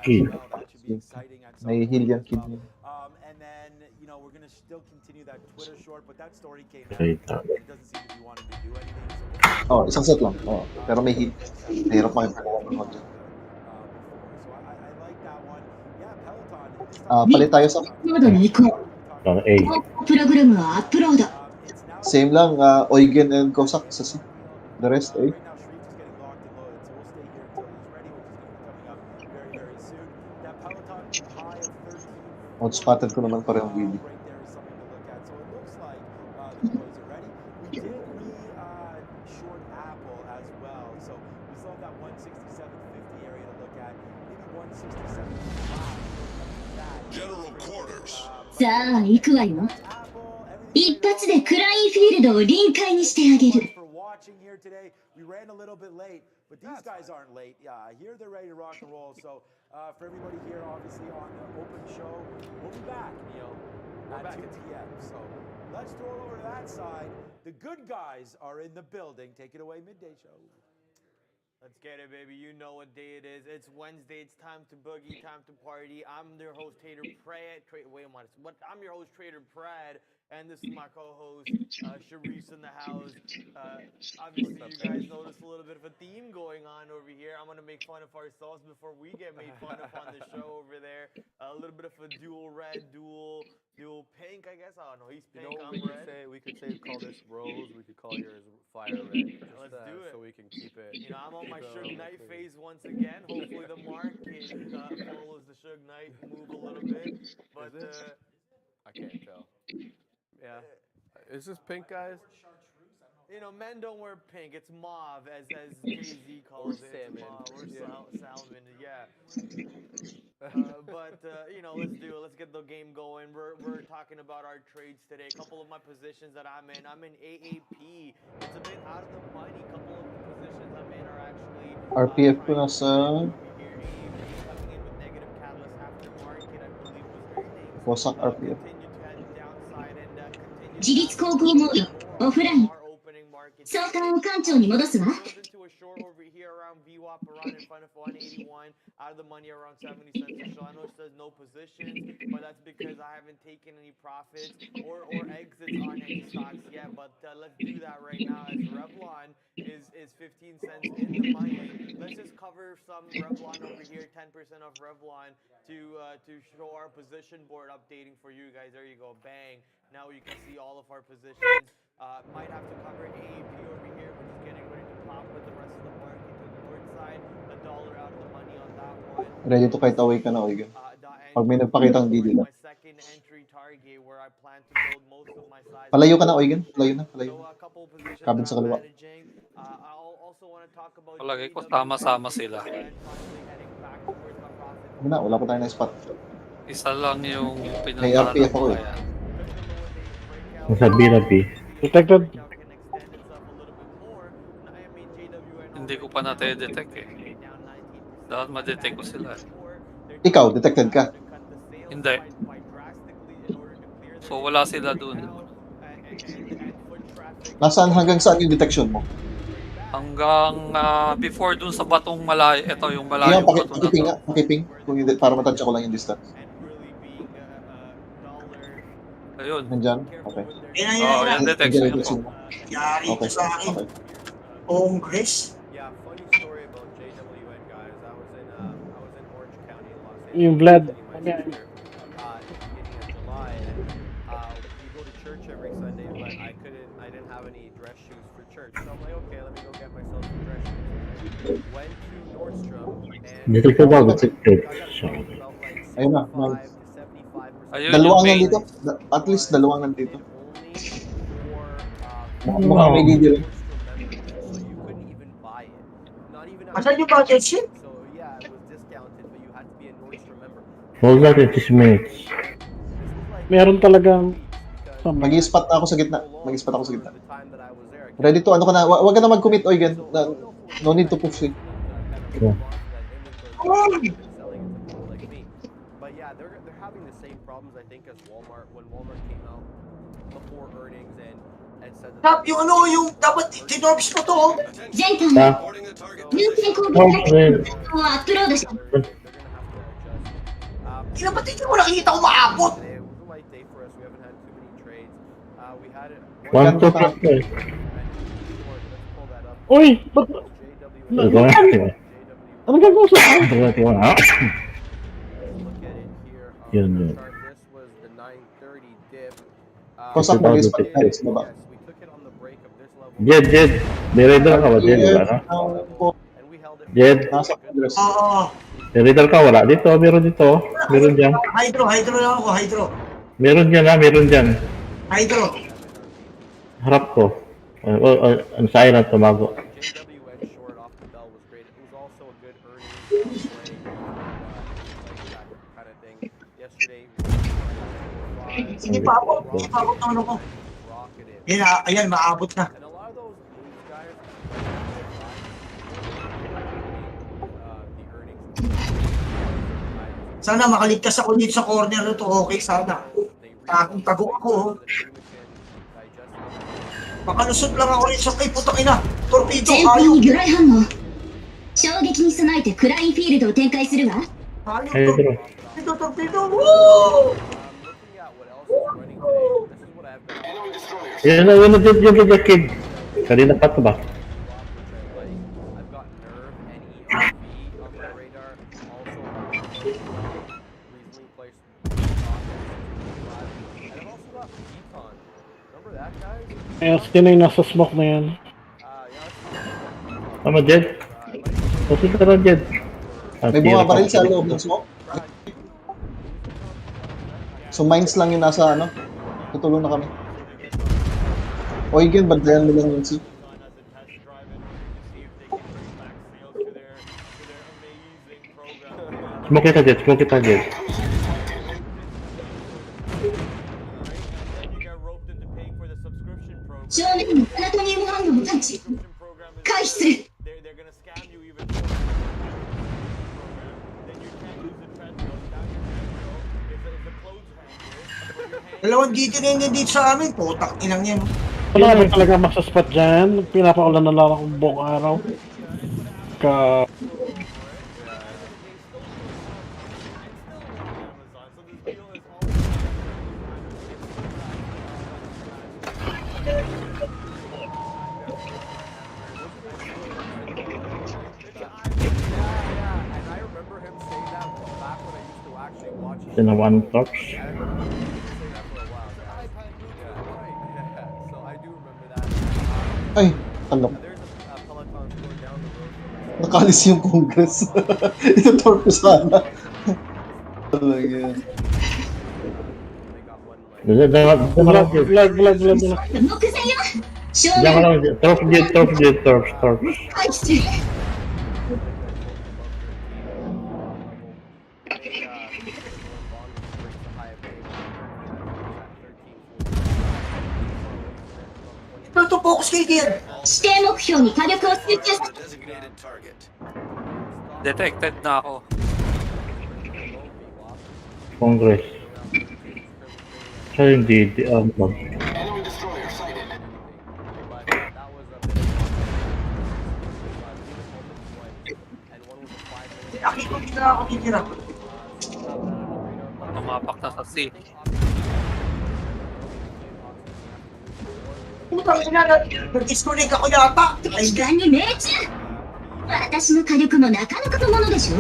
Kid. Well, that should be exciting at some May point heal yan, as kid well. niya. And then, you know, we're going to still continue that Twitter short, but that story came out. Right. And it doesn't seem to be wanting to do anything. So Oh, isang set lang. Oh, pero may heal. Mahirap makipagawa ng content. So I like that one. Yeah, Peloton. Palit tayo sa... モードに移行。 A. プログラムはアップロード。 Same lang, Eugen and Cossack sa C. The rest, eh? Right now, Shreve's just getting locked and loaded, so we'll stay here until he's ready, which is going to be coming up very, very soon. That Peloton high of 13. Outspotted ko naman parehong Willy. Right there is something to look at. So it looks like the boys are ready. We did short Apple as well, so we still have that 167.50 area to look at. Maybe 167.5. General quarters. さあ、行くわよ。一発でクラインフィールドを臨界にしてあげる。 For watching here today, we ran a little bit late, but these guys aren't late. Yeah, here they're ready to rock and roll. So for everybody here, obviously on the open show, we'll be back, Neil, at 2 p.m. So let's throw it over to that side. The good guys are in the building. Take it away, midday show. Let's get it, baby. You know what day it is. It's Wednesday. It's time to boogie, time to party. I'm your host, Trader Pratt. Wait a minute. What? I'm your host, Trader Pratt, and this is my co-host, Sharice in the house. Obviously, you guys noticed a little bit of a theme going on over here. I'm gonna make fun of ourselves before we get made fun of on the show over there. A little bit of a dual red, dual pink, I guess. I don't know. He's pink. You know, I'm red. we could say call this rose. We could call yours fire red. Let's do it. So we can keep it. You know, I'm on my Suge Knight phase once again. Hopefully the market follows the Suge Knight move a little bit. But I can't tell. Yeah. Is this pink, guys? you know, men don't wear pink. It's mauve, as Jay-Z calls it. Salmon. Or salmon, yeah. But you know, let's do it. Let's get the game going. We're talking about our trades today. A couple of my positions that I'm in. I'm in AAP. It's a bit out of the money. A couple of the positions I'm in are actually RPF ko nasa coming in with negative catalyst after market. I believe was earnings. Wasak RPF. Continue to head downside and continue. 自立航空モードオフライン相関を艦長に戻すわ To a short over here around VWAP around in front of 181 out of the money around 70 cents or so. I know it says no positions, but that's because I haven't taken any profits or exits on any stocks yet. But let's do that right now as Revlon is 15 cents in the money. Let's just cover some Revlon over here, 10% of Revlon to show our position board updating for you guys. There you go, bang. Now you can see all of our positions. Might have to cover AAP over here, which is getting ready to pop with the rest of the market to the north side. $1 out of the money on that one. Ready to kite away ka na, Oigan. Pag may nagpakitang DD na. My second entry target where I plan to build most of my size. Palayo ka na, Oigan. Palayo na, palayo. So a couple positions Cabin sa kaliwa. I also want to talk about Palagay ko sama-sama sila. Wala, wala pa tayo na spot. Isa lang yung May pinuntahan RPF ko ako eh. kaya. Nasa B. Detected. Hindi ko pa na-detect eh. Dapat ma-detect ko sila. Ikaw, detected ka. Hindi. So wala sila dun. Nasaan hanggang saan yung detection mo? Hanggang before dun sa batong malayo. Ito yung malayo Yung bato na pakiping to. nga, pakiping. Kung hindi, para matansya ko lang yung distance. Ayun. Nandyan? Okay. Oo, yan detect. Sige, Ayun po. sige. Yari Okay. ito sa akin. Okay. Congress. Yeah, funny story about JWN, guys. I was in Orange County in Los Angeles. Yung Vlad. visiting my sister, at the beginning of July, and we go to church every Sunday, but I didn't have any dress shoes for church, so I'm like, okay, let me go get myself some dress shoes. Went to Nordstrom, and Dito ko ba? Dito ko. felt like Ayun na. 65 to 75%. Ayun Dalawang yung main. nandito. At least dalawang nandito. For Mukhang may leader. so you couldn't even buy it. Not even Asan yung budget sheet? So yeah, it was discounted, but you had to be a Nordstrom member. Hold that 80 minutes. Meron talagang... Mag-i-spot ako sa gitna. Mag-i-spot ako sa gitna. The time that I was there, I Ready to, ano ka na, wag ka na mag-commit, Oygen. No need to push it. Yeah. selling it to people like me. But yeah, they're having the same problems I think as Walmart when Walmart came out before earnings and said that Tap, yung ano, yung dapat tinorbs mo to. Oh. 前回 Ah. 入店攻撃 Oh, の man. をアップロードし they're gonna have to adjust. Ina, ba't hindi mo nakikita ko maabot? Today it was a light day for us. We haven't had too many trades. We had it. 1, 2, 3. Let's pull that up. Uy! Ba't... Ito na. Ano gagawin sa akin? Ito na. Look at it here. Yun, The yun. chart. This was the 9:30 dip. Kosak mo, mag-i-spot tayo sa baba. Yes, we took it on the break of this level. Jed. May-radar ka ba, Jed? Wala na? And we held it Jed. Nasa address. Oo. May-radar ka? Wala. Dito. Meron dito. Meron dyan. Hydro lang ako, hydro. Meron dyan ha. Meron dyan. Hydro. Harap ko. Ang sa island, tumago. JWN short off the bell was great. It was also a good earnings play, that kind of thing. Yesterday, Sige pa ako. Sige pa ako ng ano ko. rocketed. Yan, ayan, maabot na. And a lot of those moves, guys, the earnings. Sana makaligtas ako dito sa corner na to. Okay, sana. Tago ako. Oh. Makalusot lang ako rin sa kay putang ina. Torpedo, 前方 ayaw. に魚雷反応衝撃に備えてクラインフィールドを展開するわ Ayaw, Hydro. torpedo. Woo! Looking at what else is running today, this is what I've got. Yan na. Yan na. Jed. Yung the kid. Kanina pa ito ba? I've got Nerve and ERV on my radar. Also, recently placed and I've also got Beacon. Remember that, guys? Kaya sino yung nasa smoke na yan? Tama, Jed. Kasi ka na, Jed. May bumabaril sa loob ng smoke. So mines lang yung nasa ano. Tutulong na kami. Oygen, bantayan mo lang yung si. Smoke kita, Jed. Smoke kita, Jed. You get roped into paying for the subscription program. 正面にプラトニウム反応を探知 Subscription program is 回避する they're gonna scam you even more. Then you can't use the treadmill. Down your treadmill is a clothes hanger. Dalawang DT na dito sa amin. Putak inang yan. Wala naman talaga masaspot dyan. Pinapaulan na lang ako buong araw. Ka... And I remember him saying that back when I used to actually watch his Yan na 1 torch. I remember him saying that for a while. Yeah, so I do remember that. Ay, talok. There's a Peloton store down the road from us. Nakalis yung Congress. Ito torpe sana. Talaga. They got one like Diyan ka lang, Jed. Vlog. 目前よ正 Diyan ka 面 lang, Jed. Torch, Jed. Torch, Jed. Torch, torch. 回避する Ito, focus kayo diyan. 指定目標に火力を集中さ Designated target. Detected na ako. Congress. Siya yung DD. Enemy destroyer sighted. but that was a bit and one was a 5-minute Aki ko tira ako titira. Tumapak na sa C. Putang ina, nag-disconnect ako yata. 時間に命中私の火力もなかなかのものでしょ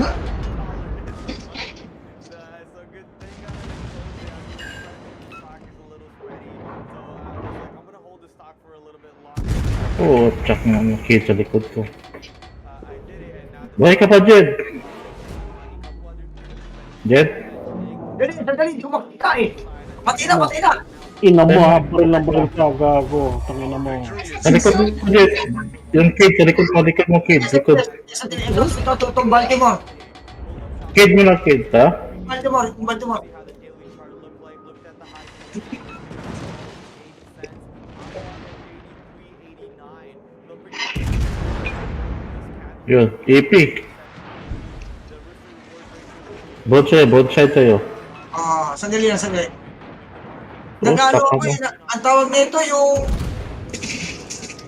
Oo, tsak na nakita sa likod ko. Buhay ka pa, Jed! Jed? Dali, kumakit ka eh. Patay na. Ina mo, baril ng baril ka, gago. Tangina mo. Sa likod mo, Jed! Yung kid, sa likod mo, kid. Likod. Ito, itong Baltimore. Kid mo na, kid, ha? Baltimore. Yun, AP. Both side sa'yo. Sandali. Nagano ako yun, ang tawag nito yung...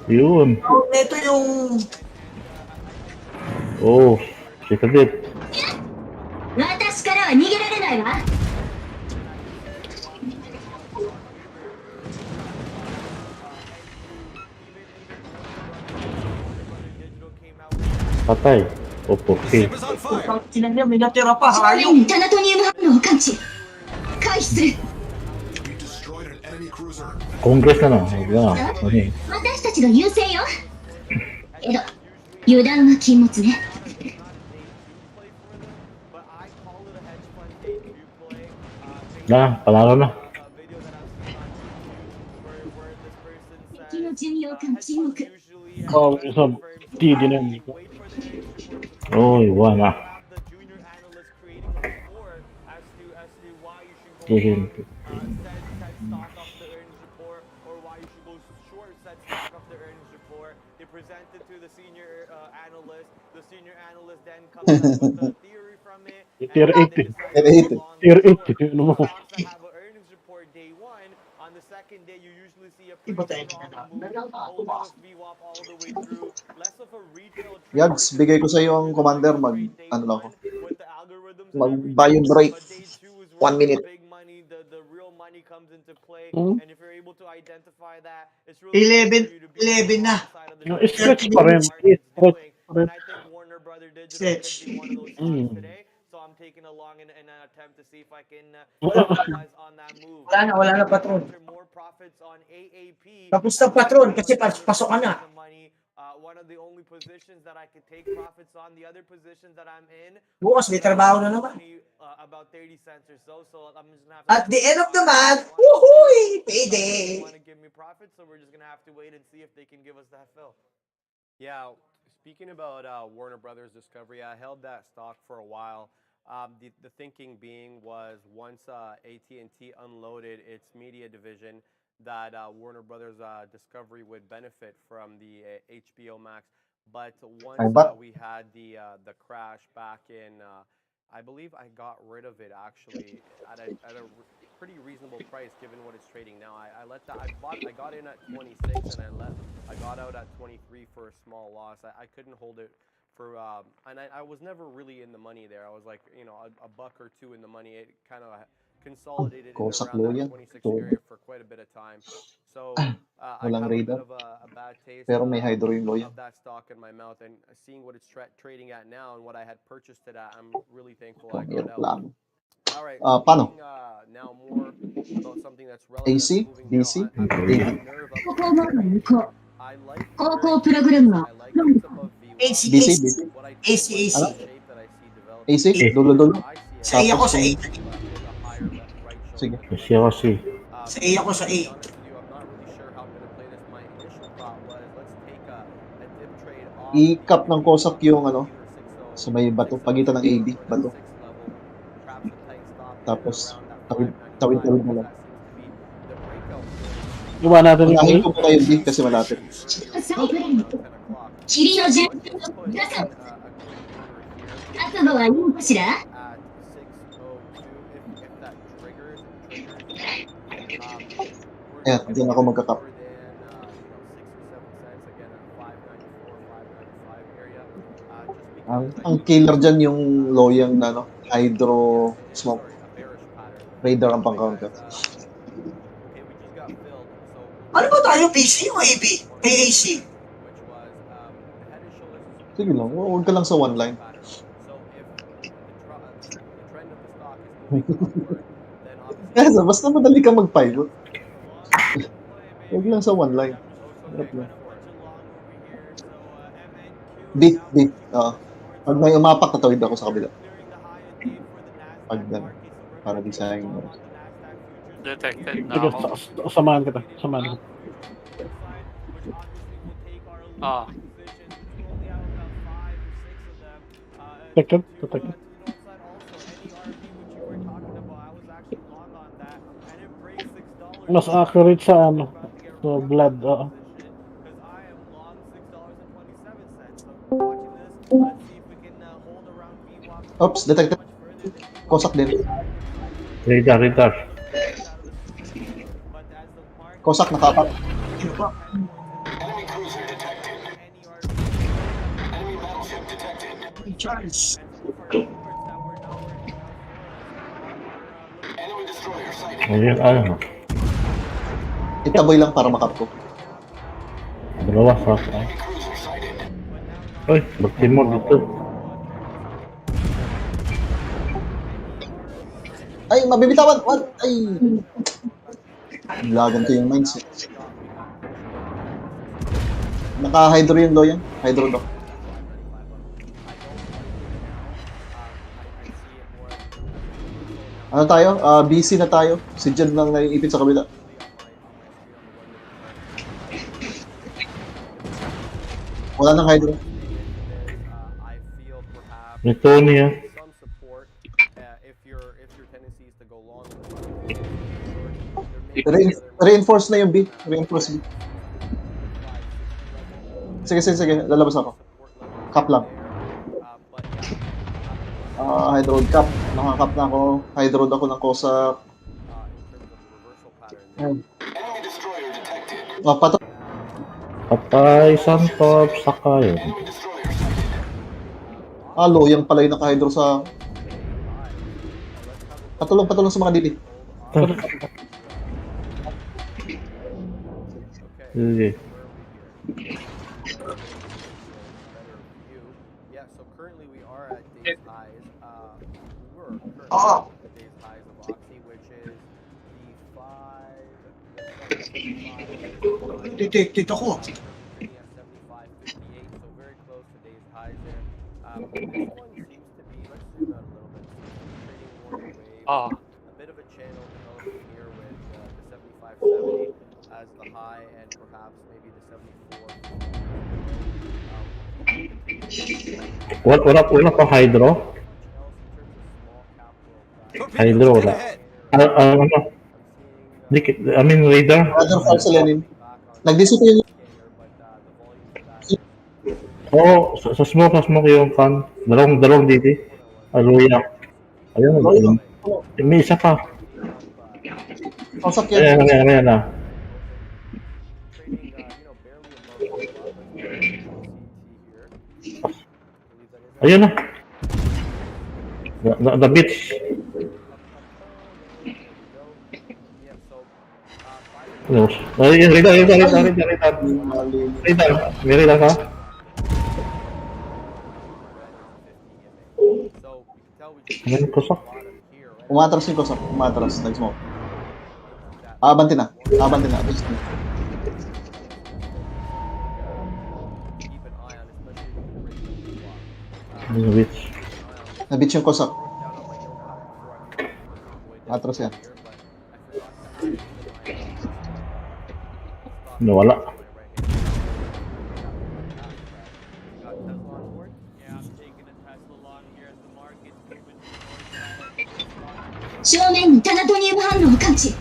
Yun. Tawag nito yung... Oh, sikadit. 私からは逃げられないわ Patay. Opo, okay. Putang ina niya, may natira pa, 正 hayop. 面にタナトニウム反応を感知回避する Congress na lang. Wala. Ano eh. 私たちが優勢よけど油断は禁物ね Na, panalo na. 敵の巡洋艦沈黙 Oh, isa, tidi na yun. Oy, wala. Tihin. They presented to the senior analyst. The senior analyst then comes up with a theory from it. Tier 80. Tier 80. Ano mo? To have an earnings report day one. On the second day, you usually see a pretty strong move, holding of VWAP all the way through. Less of a retail trade. Yags, bigay ko sa iyo ang commander, ano lang ako. Mag-buy and break. 1 minute. The real money comes into play, Hmm? and if you're able to identify that, it's really 11 na. No, stretch pa rin. Stretch pa rin. And I think Warner Brother Digital could be one of those stocks today. So I'm taking along in an attempt to see if I can capitalize on that move. Wala na patron. More profits on AAP. Tapos na patron kasi pasok ka na. One of the only positions that I could take profits on. The other positions that I'm in. Bukas may trabaho na naman. About 30 cents or so. So I'm just gonna have At the end of the month, woohoo! Payday! Want to give me profits, so we're just gonna have to wait and see if they can give us that fill. Yeah, speaking about Warner Brothers Discovery, I held that stock for a while. The thinking being was once AT&T unloaded its media division, that Warner Brothers Discovery would benefit from the HBO Max. But once we had the crash back in, I believe I got rid of it actually at a pretty reasonable price given what it's trading now. I got in at 26 and I got out at 23 for a small loss. I couldn't hold it for and I was never really in the money there. I was like, you know, a buck or two in the money. It kind of consolidated in around that 26 area for quite a bit of time. So I got a bit of a bad taste of that stock in my mouth, and seeing what it's trading at now and what I had purchased it at, I'm really thankful I got out. All right, speaking now more about something that's relevant. AC? DC? I like 高校プログラムは AC. AC? Dulo. Sa A ako sa A. Sige. Kasi ako si. Sa A ako sa A. I-cap ng Cossack yung ano, sa may bato, pagitan ng AB, bato. Tapos, tawid mo lang. Iba natin yung Unahin ko muna yung D kasi malapit. 霧の銃覚悟はいいのかしら Ayan, diyan ako magka-cap. Ang killer dyan yung loyang na ano, hydro smoke. Radar ang pang-counter. Ano ba tayo, PC o AB? AAC? Sige lang, huwag ka lang sa one line. Kaya basta madali ka mag-pivot. Huwag lang sa one line. Hirap lang. B. Pag may umapak, tatawid ako sa kabila. Pag gano'n. Para di sayang mo. Detected na Sige, ako. samahan kita. Samahan kita. Ah, Detected. Mas accurate sa ano, sa blood. Oops, detected. Kosak din. Radar. Kosak, nakapak. Enemy cruiser detected. Enemy battleship detected. Charge. Enemy destroyer sighted. Ayun, ano. Itaboy lang para makap ko. Dalawa sa Enemy cruiser sighted. Uy, bakit mo dito? Ay, mabibitawan! What? Ay! Lagan ko yung mindset. Naka-hydro yung loyan. Hydro dock. Ano tayo? BC na tayo. Si Jed nang naiipit sa kabila. Wala nang hydro. May Tony ah. Reinforce na yung B. Reinforce B. Sige. Lalabas ako. Cap lang. Hydro cap. Nakakap na ako. Hydro ako ng Kosa. Enemy destroyer detected. Patay. Patay, Santop, saka yun. Enemy destroyer sighted. Loyang pala yung naka-hydro sa... Patulong sa mga dili. Sige. Yeah, so currently we are at days highs. We were currently at days highs of Oxy, which is the 5. Detected ako. 75, 58, so very close to days highs there. This one seems to be, let's zoom out a little bit, trading more wave. ah. A bit of a channel developing here with the 75, 70 as the high and perhaps maybe the 74. Wala pa hydro? Hydro wala. Ano? I mean radar? Radar fire sa Lenin. Nag-disappear yung... Oo, sa smoke yung kan. Dalawang dito. Aluya. Ayun. May isa pa. Kosak yan. Ayan na. Ayun na. The beach. Ayun, radar. May radar ka? Ayun, kusok. Umatras yung Kosak. Nag-smoke. Abanti na. The beach. Na-beach yung Kosak. Atras yan. Nawala.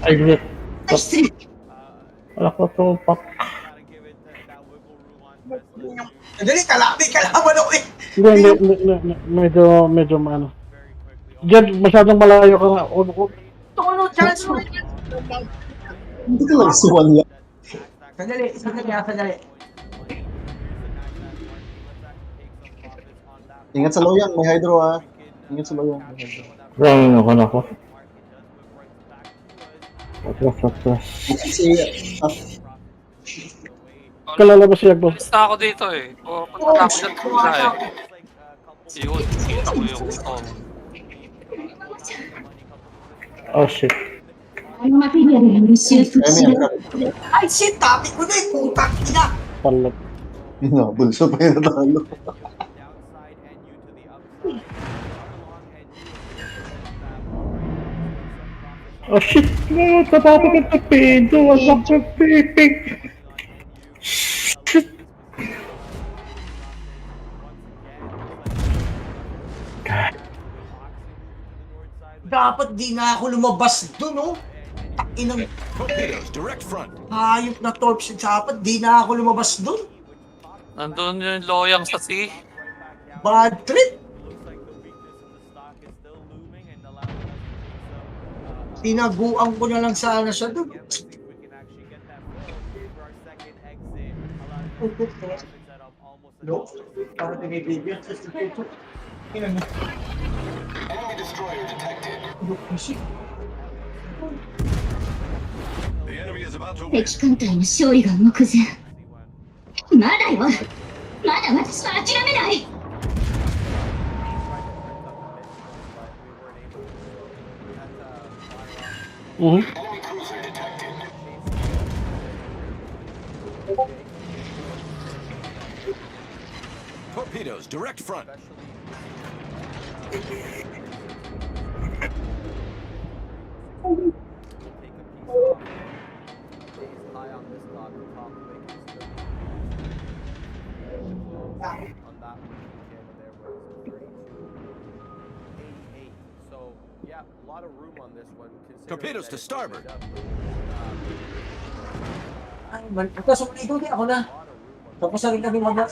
Ay, shit. Wala ko to, pak. Dali, kalaban ako eh. Hindi. Medyo ano. Diyan, masyadong malayo ka nga. Tono, chance mo. Hindi ka lang suwan yan. Sandali. Ingat sa loyan. May hydro ha. Ingat sa loyan. Wala ako. Atras. Si... kalalabas siya, boss. Alis na ako dito eh. O, punta na ako dyan kabila eh. Yun, kita ko yung tom. Oh shit. Ay, shit! Tapi ko na eh! Putang ina! Palat. Bulso pa yung natalo. Oh shit! No, napapagod na pedo. Wala ka pipig. Shit! Dapat di na ako lumabas dun, oh! Takinang Torpedoes, direct front. hayop na torps. Dapat di na ako lumabas dun. Nandun yung loyang sa sea. Bad trip! Tinaguan ko na lang sana siya dun. No? Parang tinibigyan. Enemy destroyer detected. The enemy is about to win. 敵艦隊の勝利が目前。まだよ。まだ私は諦めない。 Enemy cruiser detected. Torpedoes, direct front. So, yeah, a lot of room on this one. Torpedoes to starboard. Ay, ito, sumaligo din ako na. Tapos na rin kami maglaro.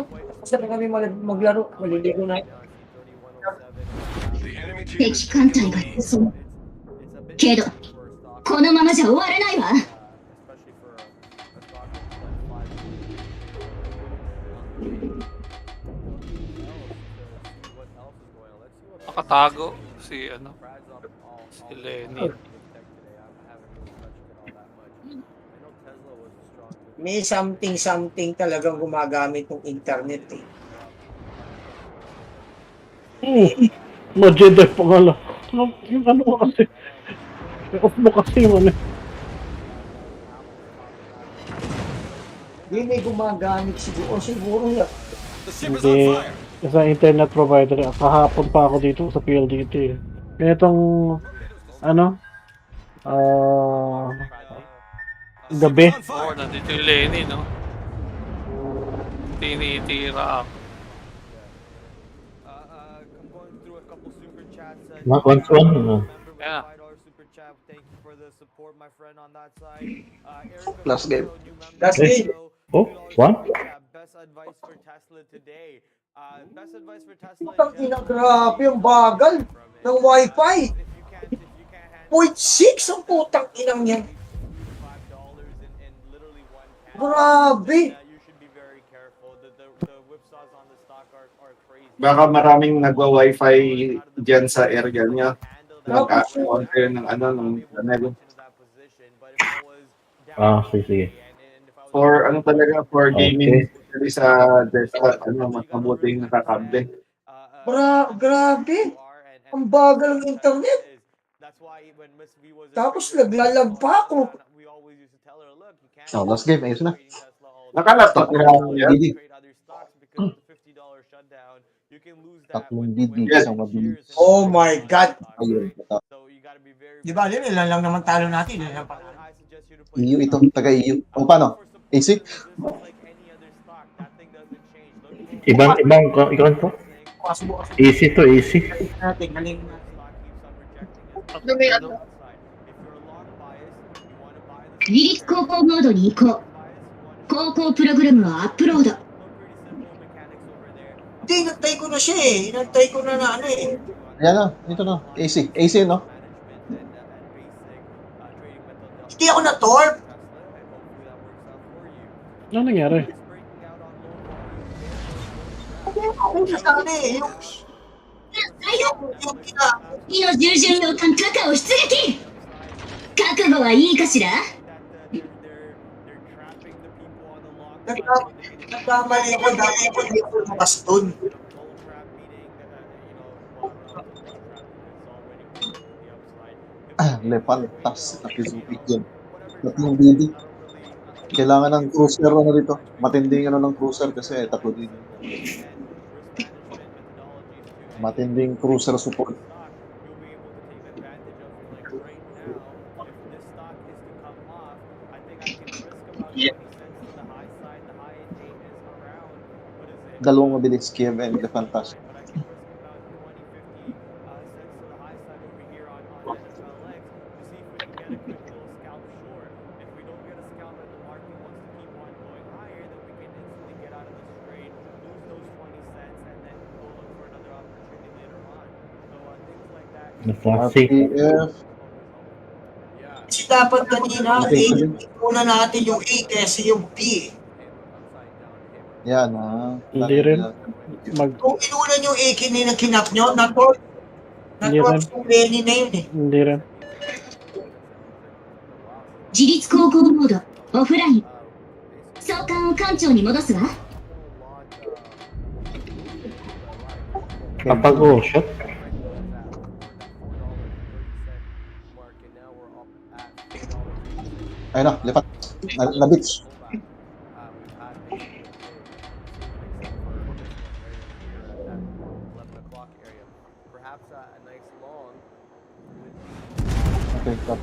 Tapos na rin kami maglaro. Maliligo na. 敵艦隊が襲う。けど、このままじゃ終われないわ。 Nakatago si ano, si Lenny. May something talagang gumagamit ng internet eh. Ma-Jedi pa nga lang. Yung ano mo kasi. Off mo kasi mo eh. Hindi may gumagamit siguro. Siguro yan. Hindi. Sa internet provider. Kahapon pa ako dito sa PLDT eh. Ganitong ano? Gabi. Oo, nandito yung Lenny, no? Tinitira ako. I'm going through a couple super chats. Once one. Yeah. Super chat. Thank you for the support, my friend, on that side. Erica, Last game. Last game. Oh, one? Best advice for Tesla today. Best advice for Tesla. Putang ina, grabe ang bagal ng wifi. 0.6 ang putang inang yan. Grabe. Baka maraming nagwa-wifi dyan sa area niya. Nag-on kayo ng ano, ng channel. Sige. For ano talaga, for gaming, especially sa desktop, ano, mas mabuting nakakable. Grabe. Ang bagal ng internet. Tapos naglalag pa ako. Last game, ayos na. Naka-laptop na yan. Tatlong DD, isang mabilis. Oh my God. Ayun. Di ba, ilan lang naman talo natin. EU ito, taga-EU. O paano? AC? Ibang ikaw to? Easy to, easy. Galing na. 離陸航行モードに移行。航行プログラムをアップロード。 Hindi, inantay ko na siya eh. Inantay ko na ano eh. Ayan na, ito na. AC. AC, no? Hindi ako na-torp. Ano nangyari? Ako na sana eh. Yung 火の従順洋艦カカを出撃。覚悟はいいかしら？ Nagkamali ako dahil ako dito bukas dun. Lepantas na Kizuki yun. Tatlong BD. Kailangan ng cruiser ano dito. Matinding ano ng cruiser kasi tatlo din. Matinding cruiser support. Dalawang mabilis Kiev and Lepantas. RPF. Kasi dapat kanina, una natin yung A kasi yung B. Yan Hindi rin. Kung inunan yung A kinap nyo, natort yung Lenny na yun eh. Hindi rin. 自立航行モードオフライン総監を艦長に戻すわ Kapag shot. Ayun na, lipat. Na-beach. Okay, stop.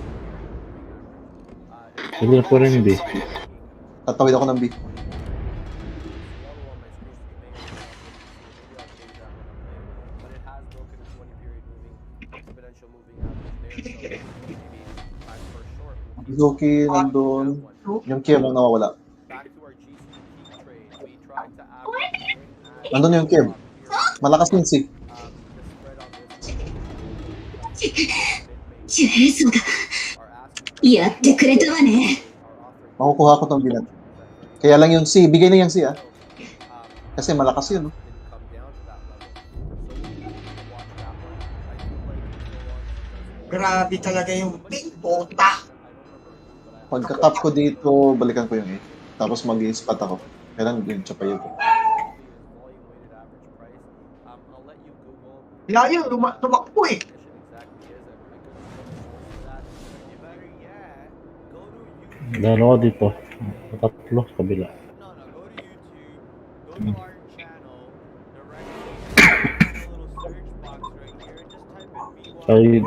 Hindi po rin B. Tatawid ako ng B. Kizuki nandun. Yung Kiev ang nawawala. Nandun yung Kiev. Malakas din si. ジュエーソだやってくれたわね Makukuha ko tong bilat. Kaya lang yung C. Bigay na yung C Kasi malakas yun. Grabe talaga yung big bota. Pagka-top ko dito, balikan ko yung A. Tapos mag-i-spot ako. Kailan yung tsapay yun. Layo, tumakbo eh. Dalawa dito. Tatlo sa kabila. Ay,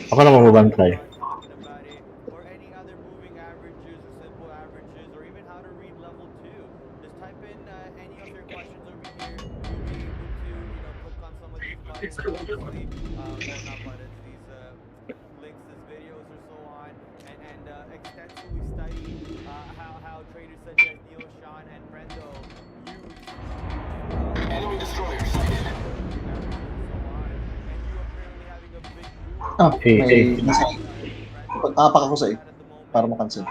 ako na magbabantay. May pag-apak ako sa A para makancel.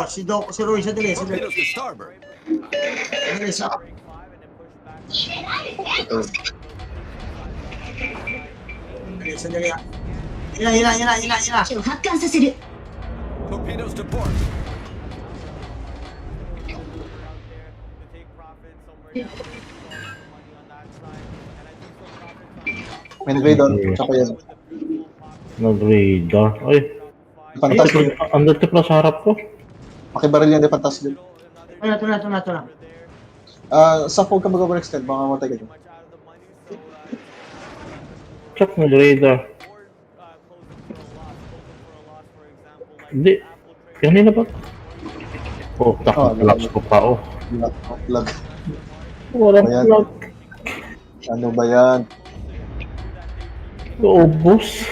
Si Roy, sandali. Sandali sa... Sandali. Hila. 発艦させる Torpedoes to port. May nag-radar. Tsaka yan. Nag-radar. Ay. Pantas. Andito pala sa harap ko. Makibaril yan, di pantas din. Ito na. Sa huwag ka mag-overextend, baka mamatay ka dyan. Check nag-radar. Hindi. Kanina ba? Laps ko pa, Lag. Walang plug. Ano ba yan? Ubus.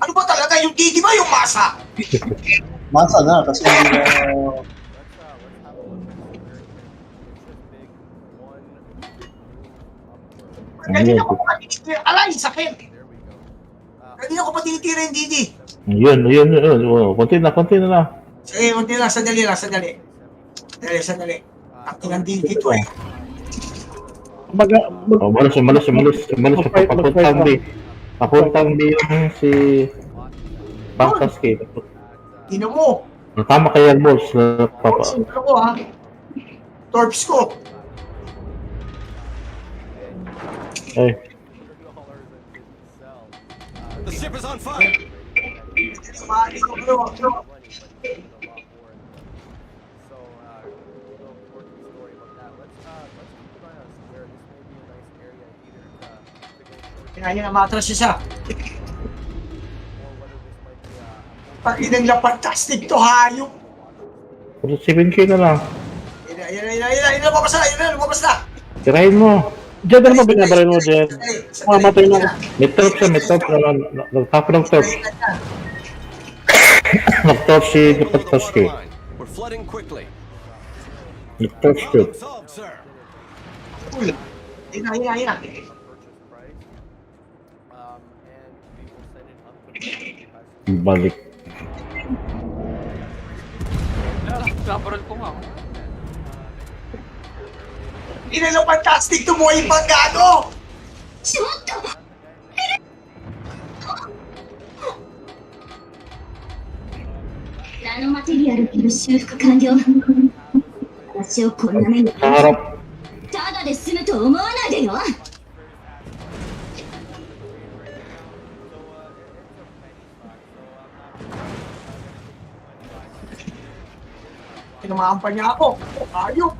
Ano ba talaga yung Didi ba yung masa? Masa na kasi Kanina ko pa tinitira. Alay, sakit! Kanina ko pa tinitira yung Didi. Yun. Oh, konti na lang. Sige, kunti lang, sandali lang, sandali. Sandali. Ang inang dito eh. Umalis ka pa. Papuntang B yung si Fantasy. Tino mo. Tama kay Airballs na papa. Ano ko ha? Torps ko. Ay, The ship is on fire. Mali ko bro. Kaya na matras siya. Pakinang na fantastic to hayop. 7K na lang. Yan, lumabas na. Tirahin mo. Diyan na naman binabarin mo, Jen. Mamatay na. May turf siya. Nagtapon ng turf. Nag-turf si Fantasy. We're flooding quickly. Nag-turf siya. Solved, sir. Uy. Yan. Balik. Nabaril ko nga. Inalang fantastic tumuhay pang gago! Shotto! ナノマテリアルによる修復完了。私をこんな目に。ただで済むと思わないでよ。Tinamaan pa niya ako. Ayop.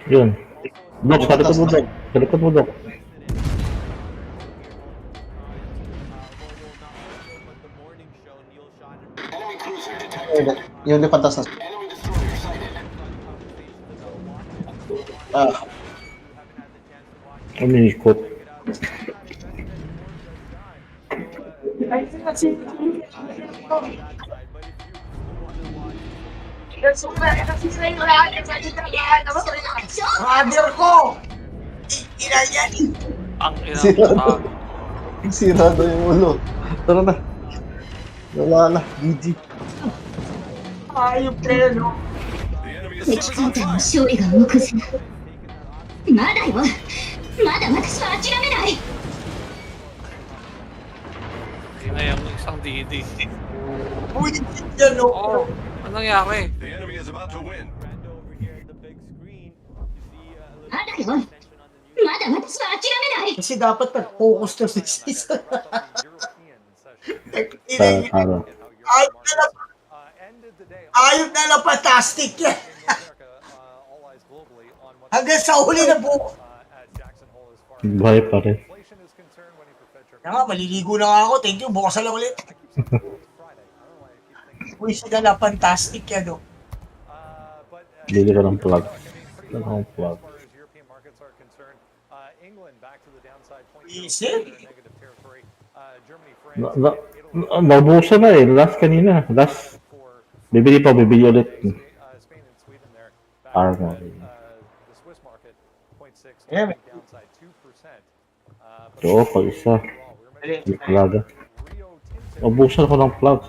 Yun. Dok, sa likod mo, Dok. Yun yung pantas na. Umiikot. Brother ko! Ina yan! Ang ina. Sirado yung ulo. Tara na. Wala na. GG. Ayop kayo, no? 敵艦隊の勝利が目前。まだよ。まだ私は諦めない。 Hindi na yung isang DD. Uy, yan, no? Oh, anong nangyari? The enemy is about to win. まだよ。まだ私は諦めない。 Kasi dapat nag-focus to si season. Ayop na lang fantastic yan. Hanggang sa huli na po. Buhay pa rin. Kaya nga, maliligo na nga ako. Thank you. Bukas na lang ulit. Uy, sila na fantastic yan, no? Bili ka ng plug. Ano ang plug? Easy. Naubusan na eh. Last kanina. Bibili ulit. Armor. Yeah. Oo, pag isa. Hindi plaga. Naubusan ako ng plug.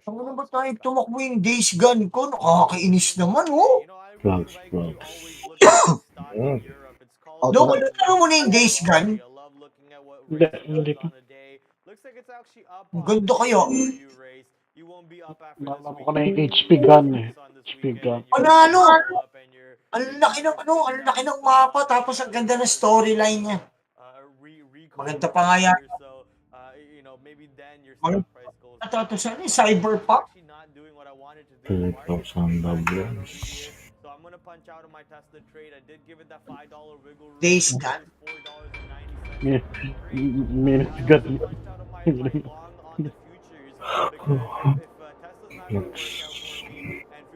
Ang ano ba tayo tumakbo yung days gun ko? Nakakainis naman, oh. Plugs. Dok, ano mo na yung days gun? Hindi ko. Ang ganda kayo. Nalaman ko na yung HP gun eh. HP gun. Panalo! Ang laki ng mapa, tapos ang ganda ng storyline niya. Maganda pa nga yan. Ito saan yung cyberpunk? 3,000 dollars. Days gun? Minute gun.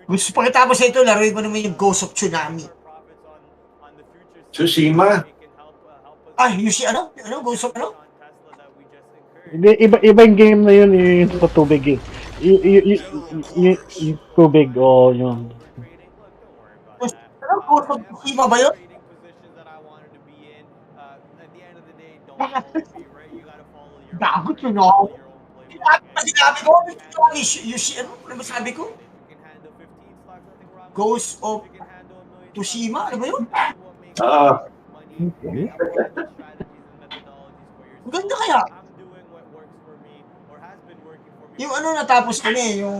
Gusto pagkatapos ito, laruin ko naman yung Ghost of Tsunami. Tsushima. Ay, you see, ano? Ano? Ghost of ano? Hindi, iba yung game na yun, yung sa tubig eh. Yung tubig, o yun. Ano? Ghost of Tsushima ba yun? Gagot yun ako. Sinabi ko, you see, ano? Ano ba sabi ko? Ghost of Tsushima? Ano ba yun? Ang ganda kaya. Yung ano natapos ko na eh, yung...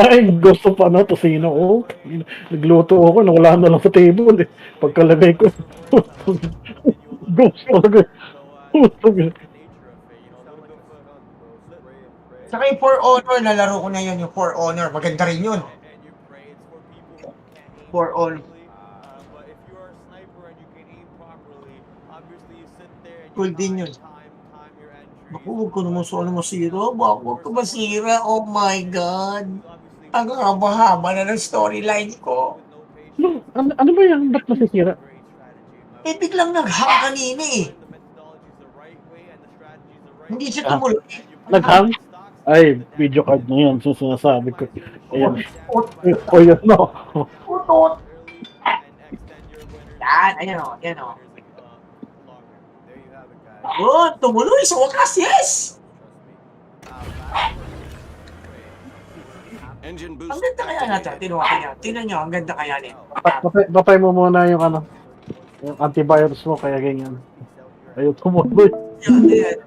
Ay, gusto pa na, tosino ko. Nagluto ako, nawala na lang sa table eh. Pagkalagay ko. Gusto talaga. Saka yung For Honor, nalaro ko na yun, yung For Honor. Maganda rin yun. For Honor. Cool din yun. Naku, huwag ko naman so ano masira. Huwag ko masira. Oh my God. Ang haba-haba na ng storyline ko. Ano ba yan? Ba't masisira? Eh, biglang nag-hang kanina eh. Hindi siya tumuloy. Nag-hang? Ay, video card na yan. So, sinasabi ko. Ayan. O, yun, no. Putot. Yan, ayan o, ayan o. Oh, tumuloy sa wakas, yes! Engine boost. Ang ganda kaya natin, tinuwakin niya. Tingnan niyo, ang ganda kaya niya. Patay mo muna yung ano. Yung antivirus mo, kaya ganyan. Ayun, tumuloy. Yan.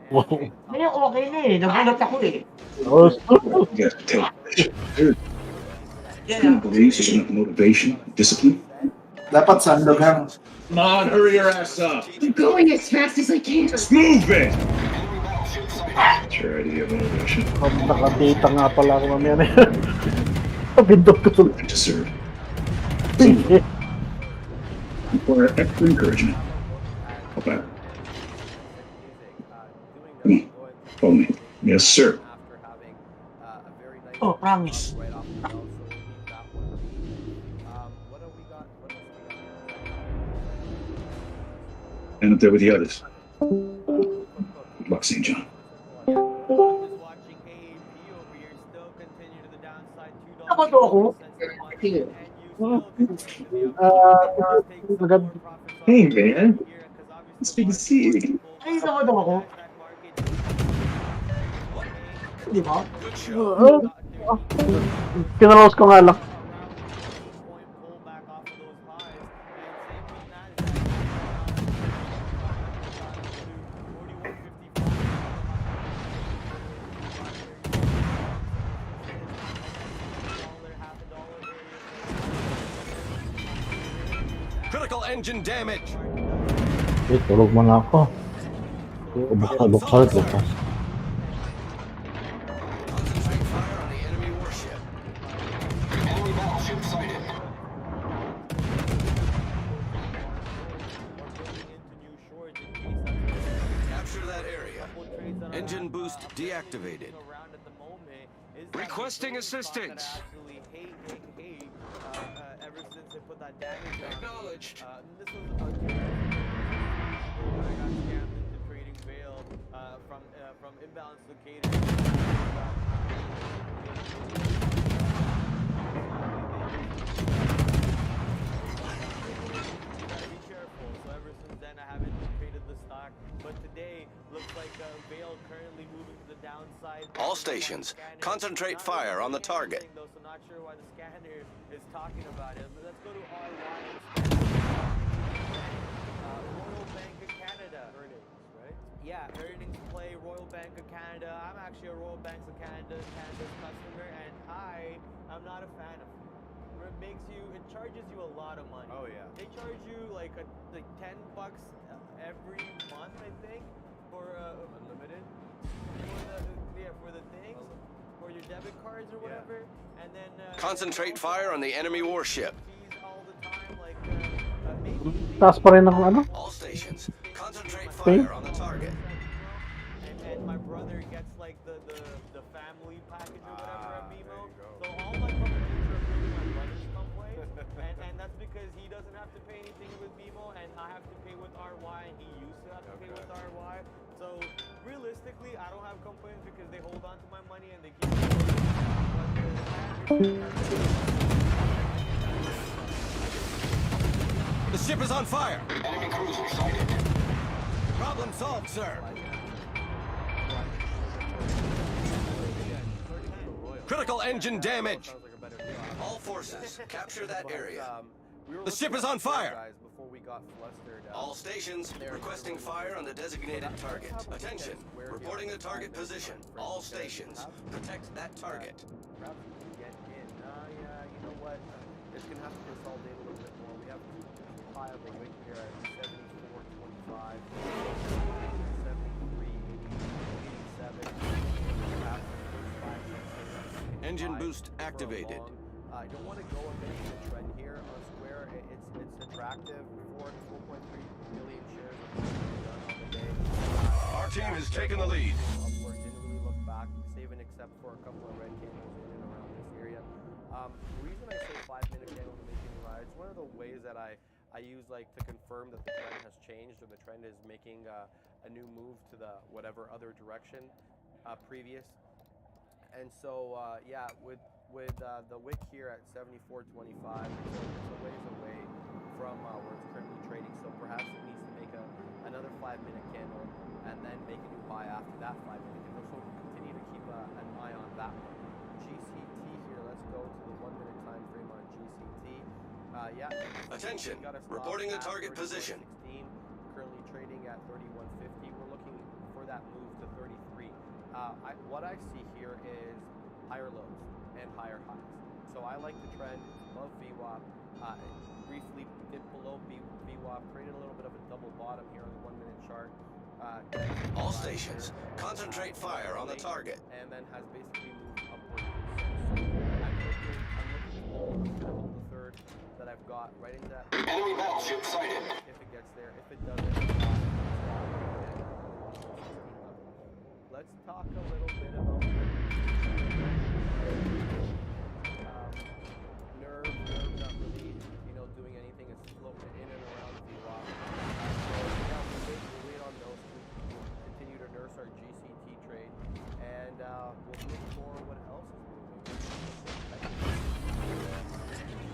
Wow. Ngayon, okay na eh. Nagulat ako eh. Motivation, discipline. Dapat sandogan. Come on, hurry your ass up. I'm going as fast as I can. Just move it. That's your idea of motivation. Nakadata nga pala ako mamaya na yan. Pindot ko tuloy. To serve. Require extra encouragement. How about? Come on, follow me. Yes, sir. Oh, promise. And up there with the others. Good luck, St. John. Nabato ako. Hey, man. It's good to see you. Ay, nabato ako. Di ba? Kinarose ko nga lang. Critical engine damage. Tulog mo na ako. Bukas. Concentrate fire on the enemy warship. Enemy battleship sighted. Capture that area. Engine boost deactivated. Requesting assistance. Ever since they put that damage on. Acknowledged. This was I got scammed into trading Veil from imbalanced locators. Be careful. So ever since then, I haven't traded the stock. But today looks like Veil currently moving to the downside. All stations, concentrate fire on the target. So not sure why the scanner is talking about it. But let's go to R1 Royal Bank of Canada. Earnings, right? Yeah, earnings play Royal Bank of Canada. I'm actually a Royal Bank of Canada's customer, and I am not a fan of it. It charges you a lot of money. Oh yeah. They charge you like $10 every month, I think, for unlimited. For the things, for your debit cards or whatever, and then Concentrate fire on the enemy warship. fees all the time, like maybe Taas pa rin ako ano? All stations, concentrate Okay. fire on the target. and and my brother gets like the family package or whatever at BMO. So all my complaints are really my brother's complaints, and that's because he doesn't have to pay anything with BMO, and I have to pay with RY, and he used to have to pay with RY. So realistically, I don't have complaints because they hold on to my money and they keep it. The ship is on fire. Enemy cruiser sighted. Problem solved, sir. Critical engine damage. All forces, capture that area. The ship is on fire. All stations, requesting fire on the designated target. Attention, reporting the target position. All stations, protect that target. Perhaps we can get in. Yeah, you know what? It's going to have to consolidate a little bit more. We have too high of a weight here at 74.25, 73, 87. Perhaps the first 5 seconds. Engine boost activated. I don't want to go against the trend here on Square. It's attractive. 4.3 million shares done on the day. Our team is taking the lead. Upward, didn't really look back, save and except for a couple of red candles in and around this area. The reason I say 5-minute candle to make me ride, it's one of the ways that I use like to confirm that the trend has changed or the trend is making a new move to the whatever other direction previous. And so yeah, with the wick here at 74.25, it's a ways away from where it's currently trading. So perhaps it needs to make another 5-minute candle and then make a new buy after that 5-minute candle. So we'll continue to keep an eye on that one. GCT here, let's go to the 1-minute time frame on GCT. Yeah. Attention, reporting the target position. 16, currently trading at 31.50. We're looking for that move to 33. What I see here is higher lows and higher highs. So I like the trend above VWAP. Briefly dipped below VWAP, created a little bit of a double bottom here on the 1-minute chart. All stations, concentrate fire on the target. And then has basically moved upward. So I'm looking to hold the third that I've got right into that. Enemy battleship sighted. If it gets there, if it doesn't, let's talk a little bit about nerve not really, doing anything. It's floating in and around the VWAP. Yeah, we'll wait on those to continue to nurse our GCT trade, and we'll look for what else is moving.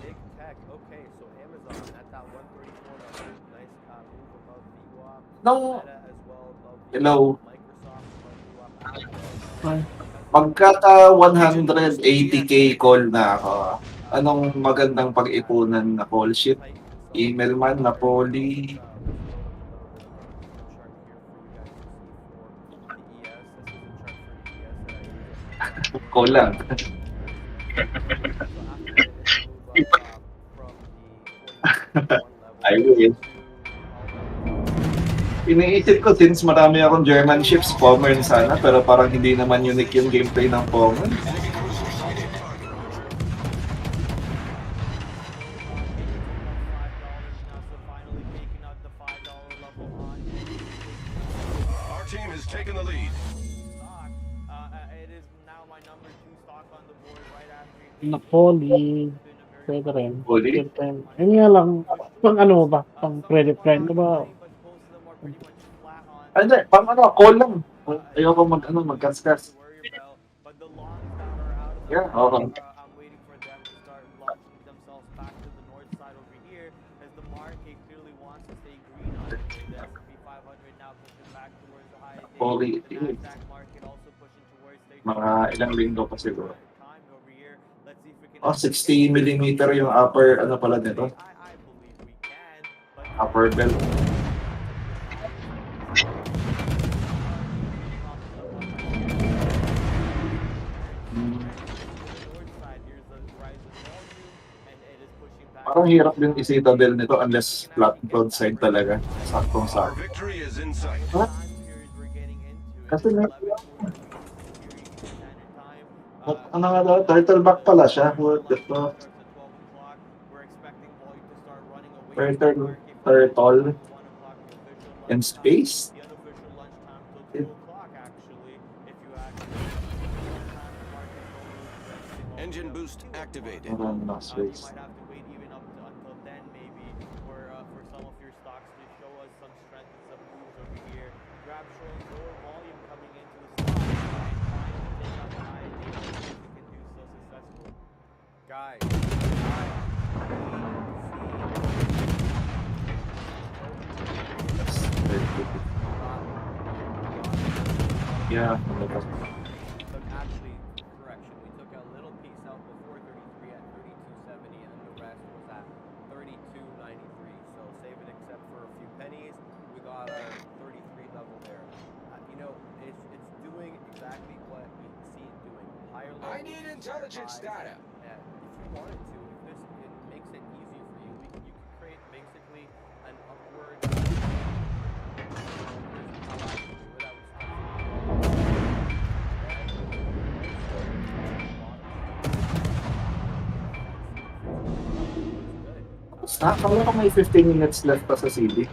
Big tech. Okay, so Amazon at that 134 number, nice move above VWAP. No. Meta as well above Hello. Microsoft above VWAP. Pagkaka 180k call na ako, anong magandang pag-ipunan na call sheet? Email man, Napoli. Call lang. I will. Iniisip ko since marami akong German ships, Pommern sana, pero parang hindi naman unique yung gameplay ng Pommern. Our team is taking the lead. It is now my number 2 stock on the board right after Napoli. Pwede rin. Napoli? Yun nga lang, pang ano ba? Pang credit friend ba? Ay, hindi. Pang ano, call lang. Ayoko magkaskas. Yeah, oo. I'm waiting for them to start launching themselves back to the north side over here as the market clearly wants to stay green on it. The S&P 500 now pushing back towards the high Napoli. The Nasdaq market also pushing towards Mga ilang linggo pa siguro. time over here. Let's see if we can 60mm yung upper, ano pala nito? I believe we can, but Upper belt. Parang hirap din i-citadel nito unless flat broadside talaga. Saktong-sakto. Victory is in sight. Huh? Kasi ano nga daw, turtle back pala siya. What the fuck? Turtle in space? Engine boost activated. You might have to wait even up to, until then maybe for some of your stocks to show us some strength and some moves over here. Grab showing lower volume coming into the stock and trying to take out the high data if you can do so successfully. Guys. Yeah. But actually, correction, we took a little piece out before 33 at 32.70, and the rest was at 32.93. So save it except for a few pennies, we got our 33 level there. You know, it's doing exactly what we see it doing. Higher levels, I need intelligence data. if you wanted to, if it makes it easier for you, you can create basically an upward. Stop, kala ko may 15 minutes left pa sa CD.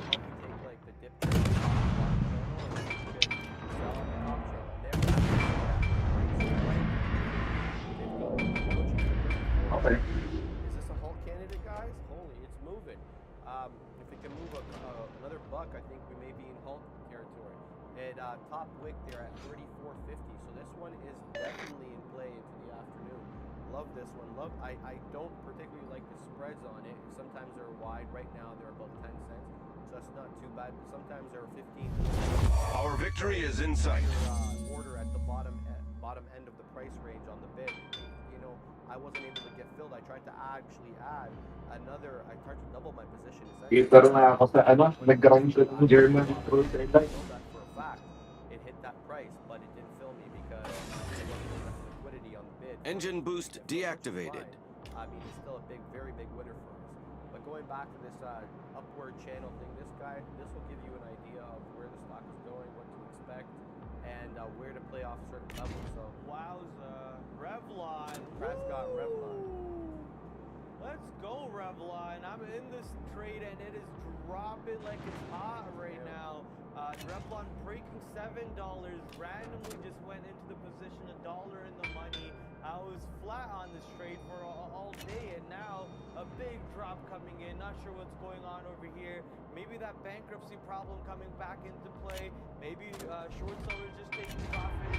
Okay. Is this a halt candidate, guys? Holy, it's moving. If it can move another buck, I think we may be in halt territory. At top wick, they're at 34.50, so this one is definitely in play into the afternoon. Love this one. I don't particularly like the spreads on it. Sometimes they're wide. Right now they're about 10 cents, so that's not too bad. But sometimes they're 15. Our victory is in sight. Order at the bottom end of the price range on the bid. You know, I wasn't able to get filled. I tried to actually add another. I tried to double my position. Peter na ako sa ano, nag-ground ko ng German cruiser line. That for a fact, it hit that price, but it didn't fill me because there wasn't enough liquidity on the bid. Engine boost deactivated. I mean, it's still a very big winner for us. But going back to this upward channel thing, this will give you an idea of where the stock is going, what to expect, and where to play off certain levels. So, Wowza, Revlon. Prescott Revlon. Let's go, Revlon. I'm in this trade and it is dropping like it's hot right now. Revlon breaking $7, randomly just went into the position $1 in the money. I was flat on this trade for all day, and now a big drop coming in. Not sure what's going on over here. Maybe that bankruptcy problem coming back into play. Maybe short sellers just taking profit.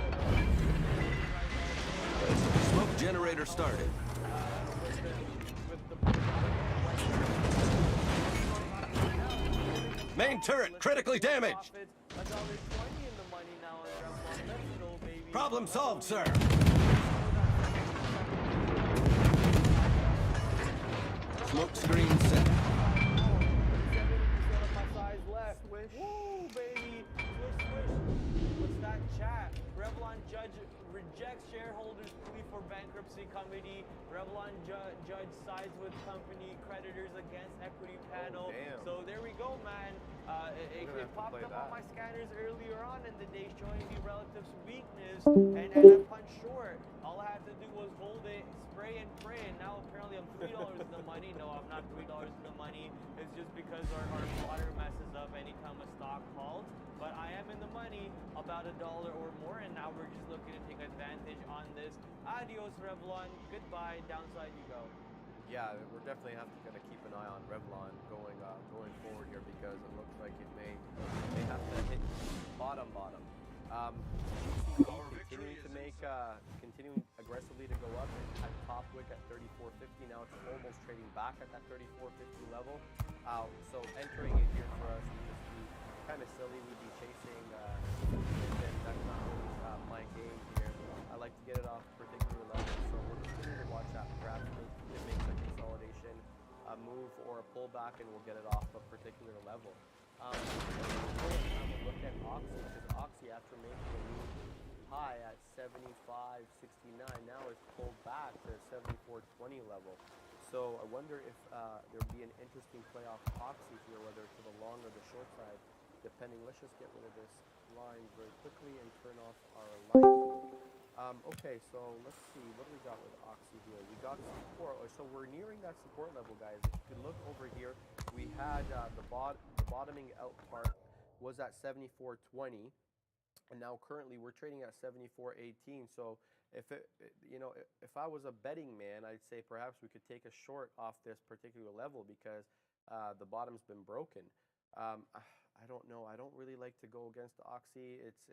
Smoke generator started. Main turret critically damaged. Problem solved, sir. Smoke screen set. Woo, baby. Swish. What's that chat? Revlon judge rejects shareholders' plea for bankruptcy committee. Revlon judge sides with company creditors against equity panel. So there we go, man. It popped up on my scanners earlier on in the day showing the relative weakness, and I punched short. All I had to do was hold it, spray and pray, and now apparently I'm $3 in the money. No, I'm not $3 in the money. It's just because our plotter messes up anytime a stock halts. But I am in the money about $1 or more, and now we're just looking to take advantage on this. Adios, Revlon. Goodbye. Downside you go. Yeah, we're definitely gonna keep an eye on Revlon going forward here because it looks like it may have to hit bottom. Continuing aggressively to go up. It had top wick at 34.50. Now it's almost trading back at that 34.50 level. So entering it here for us would just be kind of silly. We'd be chasing, and that's not really my game here. I like to get it off particular levels, so we're continuing to watch that. Perhaps it makes a consolidation, a move, or a pullback, and we'll get it off a particular level. We'll look at Oxy, because Oxy, after making a new high at 75.69, now is pulled back to 74.20 level. So I wonder if there'd be an interesting play off Oxy here, whether to the long or the short side, depending. Let's just get rid of this line very quickly and turn off our light. Okay, so let's see, what do we got with Oxy here? We got support, so we're nearing that support level, guys. If you can look over here, we had the bottoming out part was at 74.20, and now currently we're trading at 74.18, so if I was a betting man, I'd say perhaps we could take a short off this particular level because the bottom's been broken. I don't know. I don't really like to go against the Oxy. It's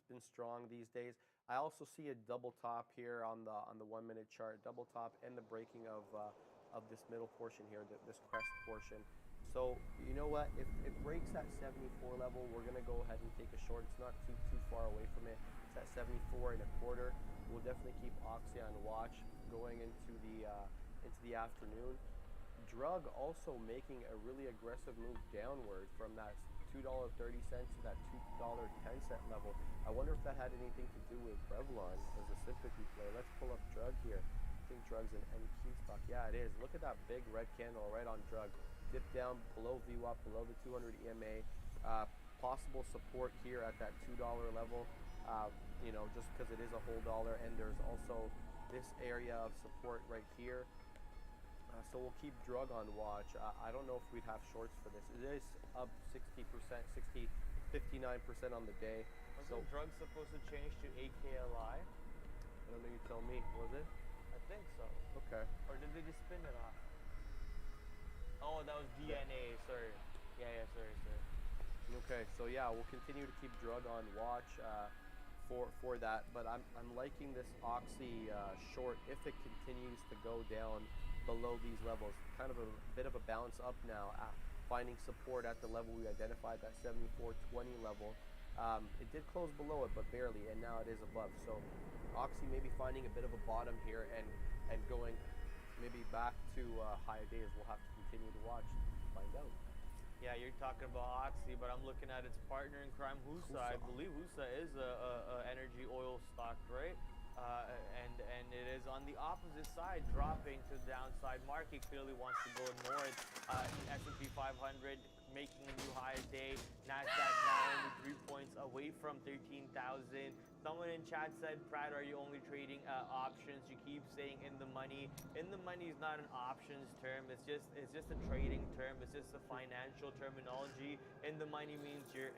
been strong these days. I also see a double top here on the 1 minute chart, double top and the breaking of this middle portion here, this crest portion. So you know what? If it breaks at 74 level, we're gonna go ahead and take a short. It's not too far away from it. It's at 74 1/4. We'll definitely keep Oxy on watch going into the afternoon. Drug also making a really aggressive move downward from that $2.30 to that $2.10 level. I wonder if that had anything to do with Revlon as a sympathy play. Let's pull up Drug here. I think Drug's an NQ stock. Yeah, it is. Look at that big red candle right on Drug. Dip down below VWAP, below the 200 EMA. Possible support here at that $2 level. Just because it is a whole dollar, and there's also this area of support right here. So we'll keep Drug on watch. I don't know if we'd have shorts for this. It is up 60%, 59% on the day. Wasn't Drug supposed to change to AKLI? I don't know, you tell me. Was it? I think so. Okay. Or did they just spin it off? Oh, that was DNA. Sorry. Yeah, sorry. Okay, so yeah, we'll continue to keep Drug on watch for that. But I'm liking this Oxy short if it continues to go down below these levels. Kind of a bit of a bounce up now, finding support at the level we identified, that 74.20 level. It did close below it, but barely, and now it is above. So Oxy maybe finding a bit of a bottom here and going maybe back to higher days. We'll have to continue to watch to find out. Yeah, you're talking about Oxy, but I'm looking at its partner in crime, Husa. I believe Husa is a energy oil stock, right? And it is on the opposite side, dropping to the downside. Market clearly wants to go north. S&P 500 making a new high day. Nasdaq now only 3 points away from 13,000. Someone in chat said, Pratt, are you only trading options? You keep saying in the money. In the money is not an options term. It's just a trading term. It's just a financial terminology. In the money means you're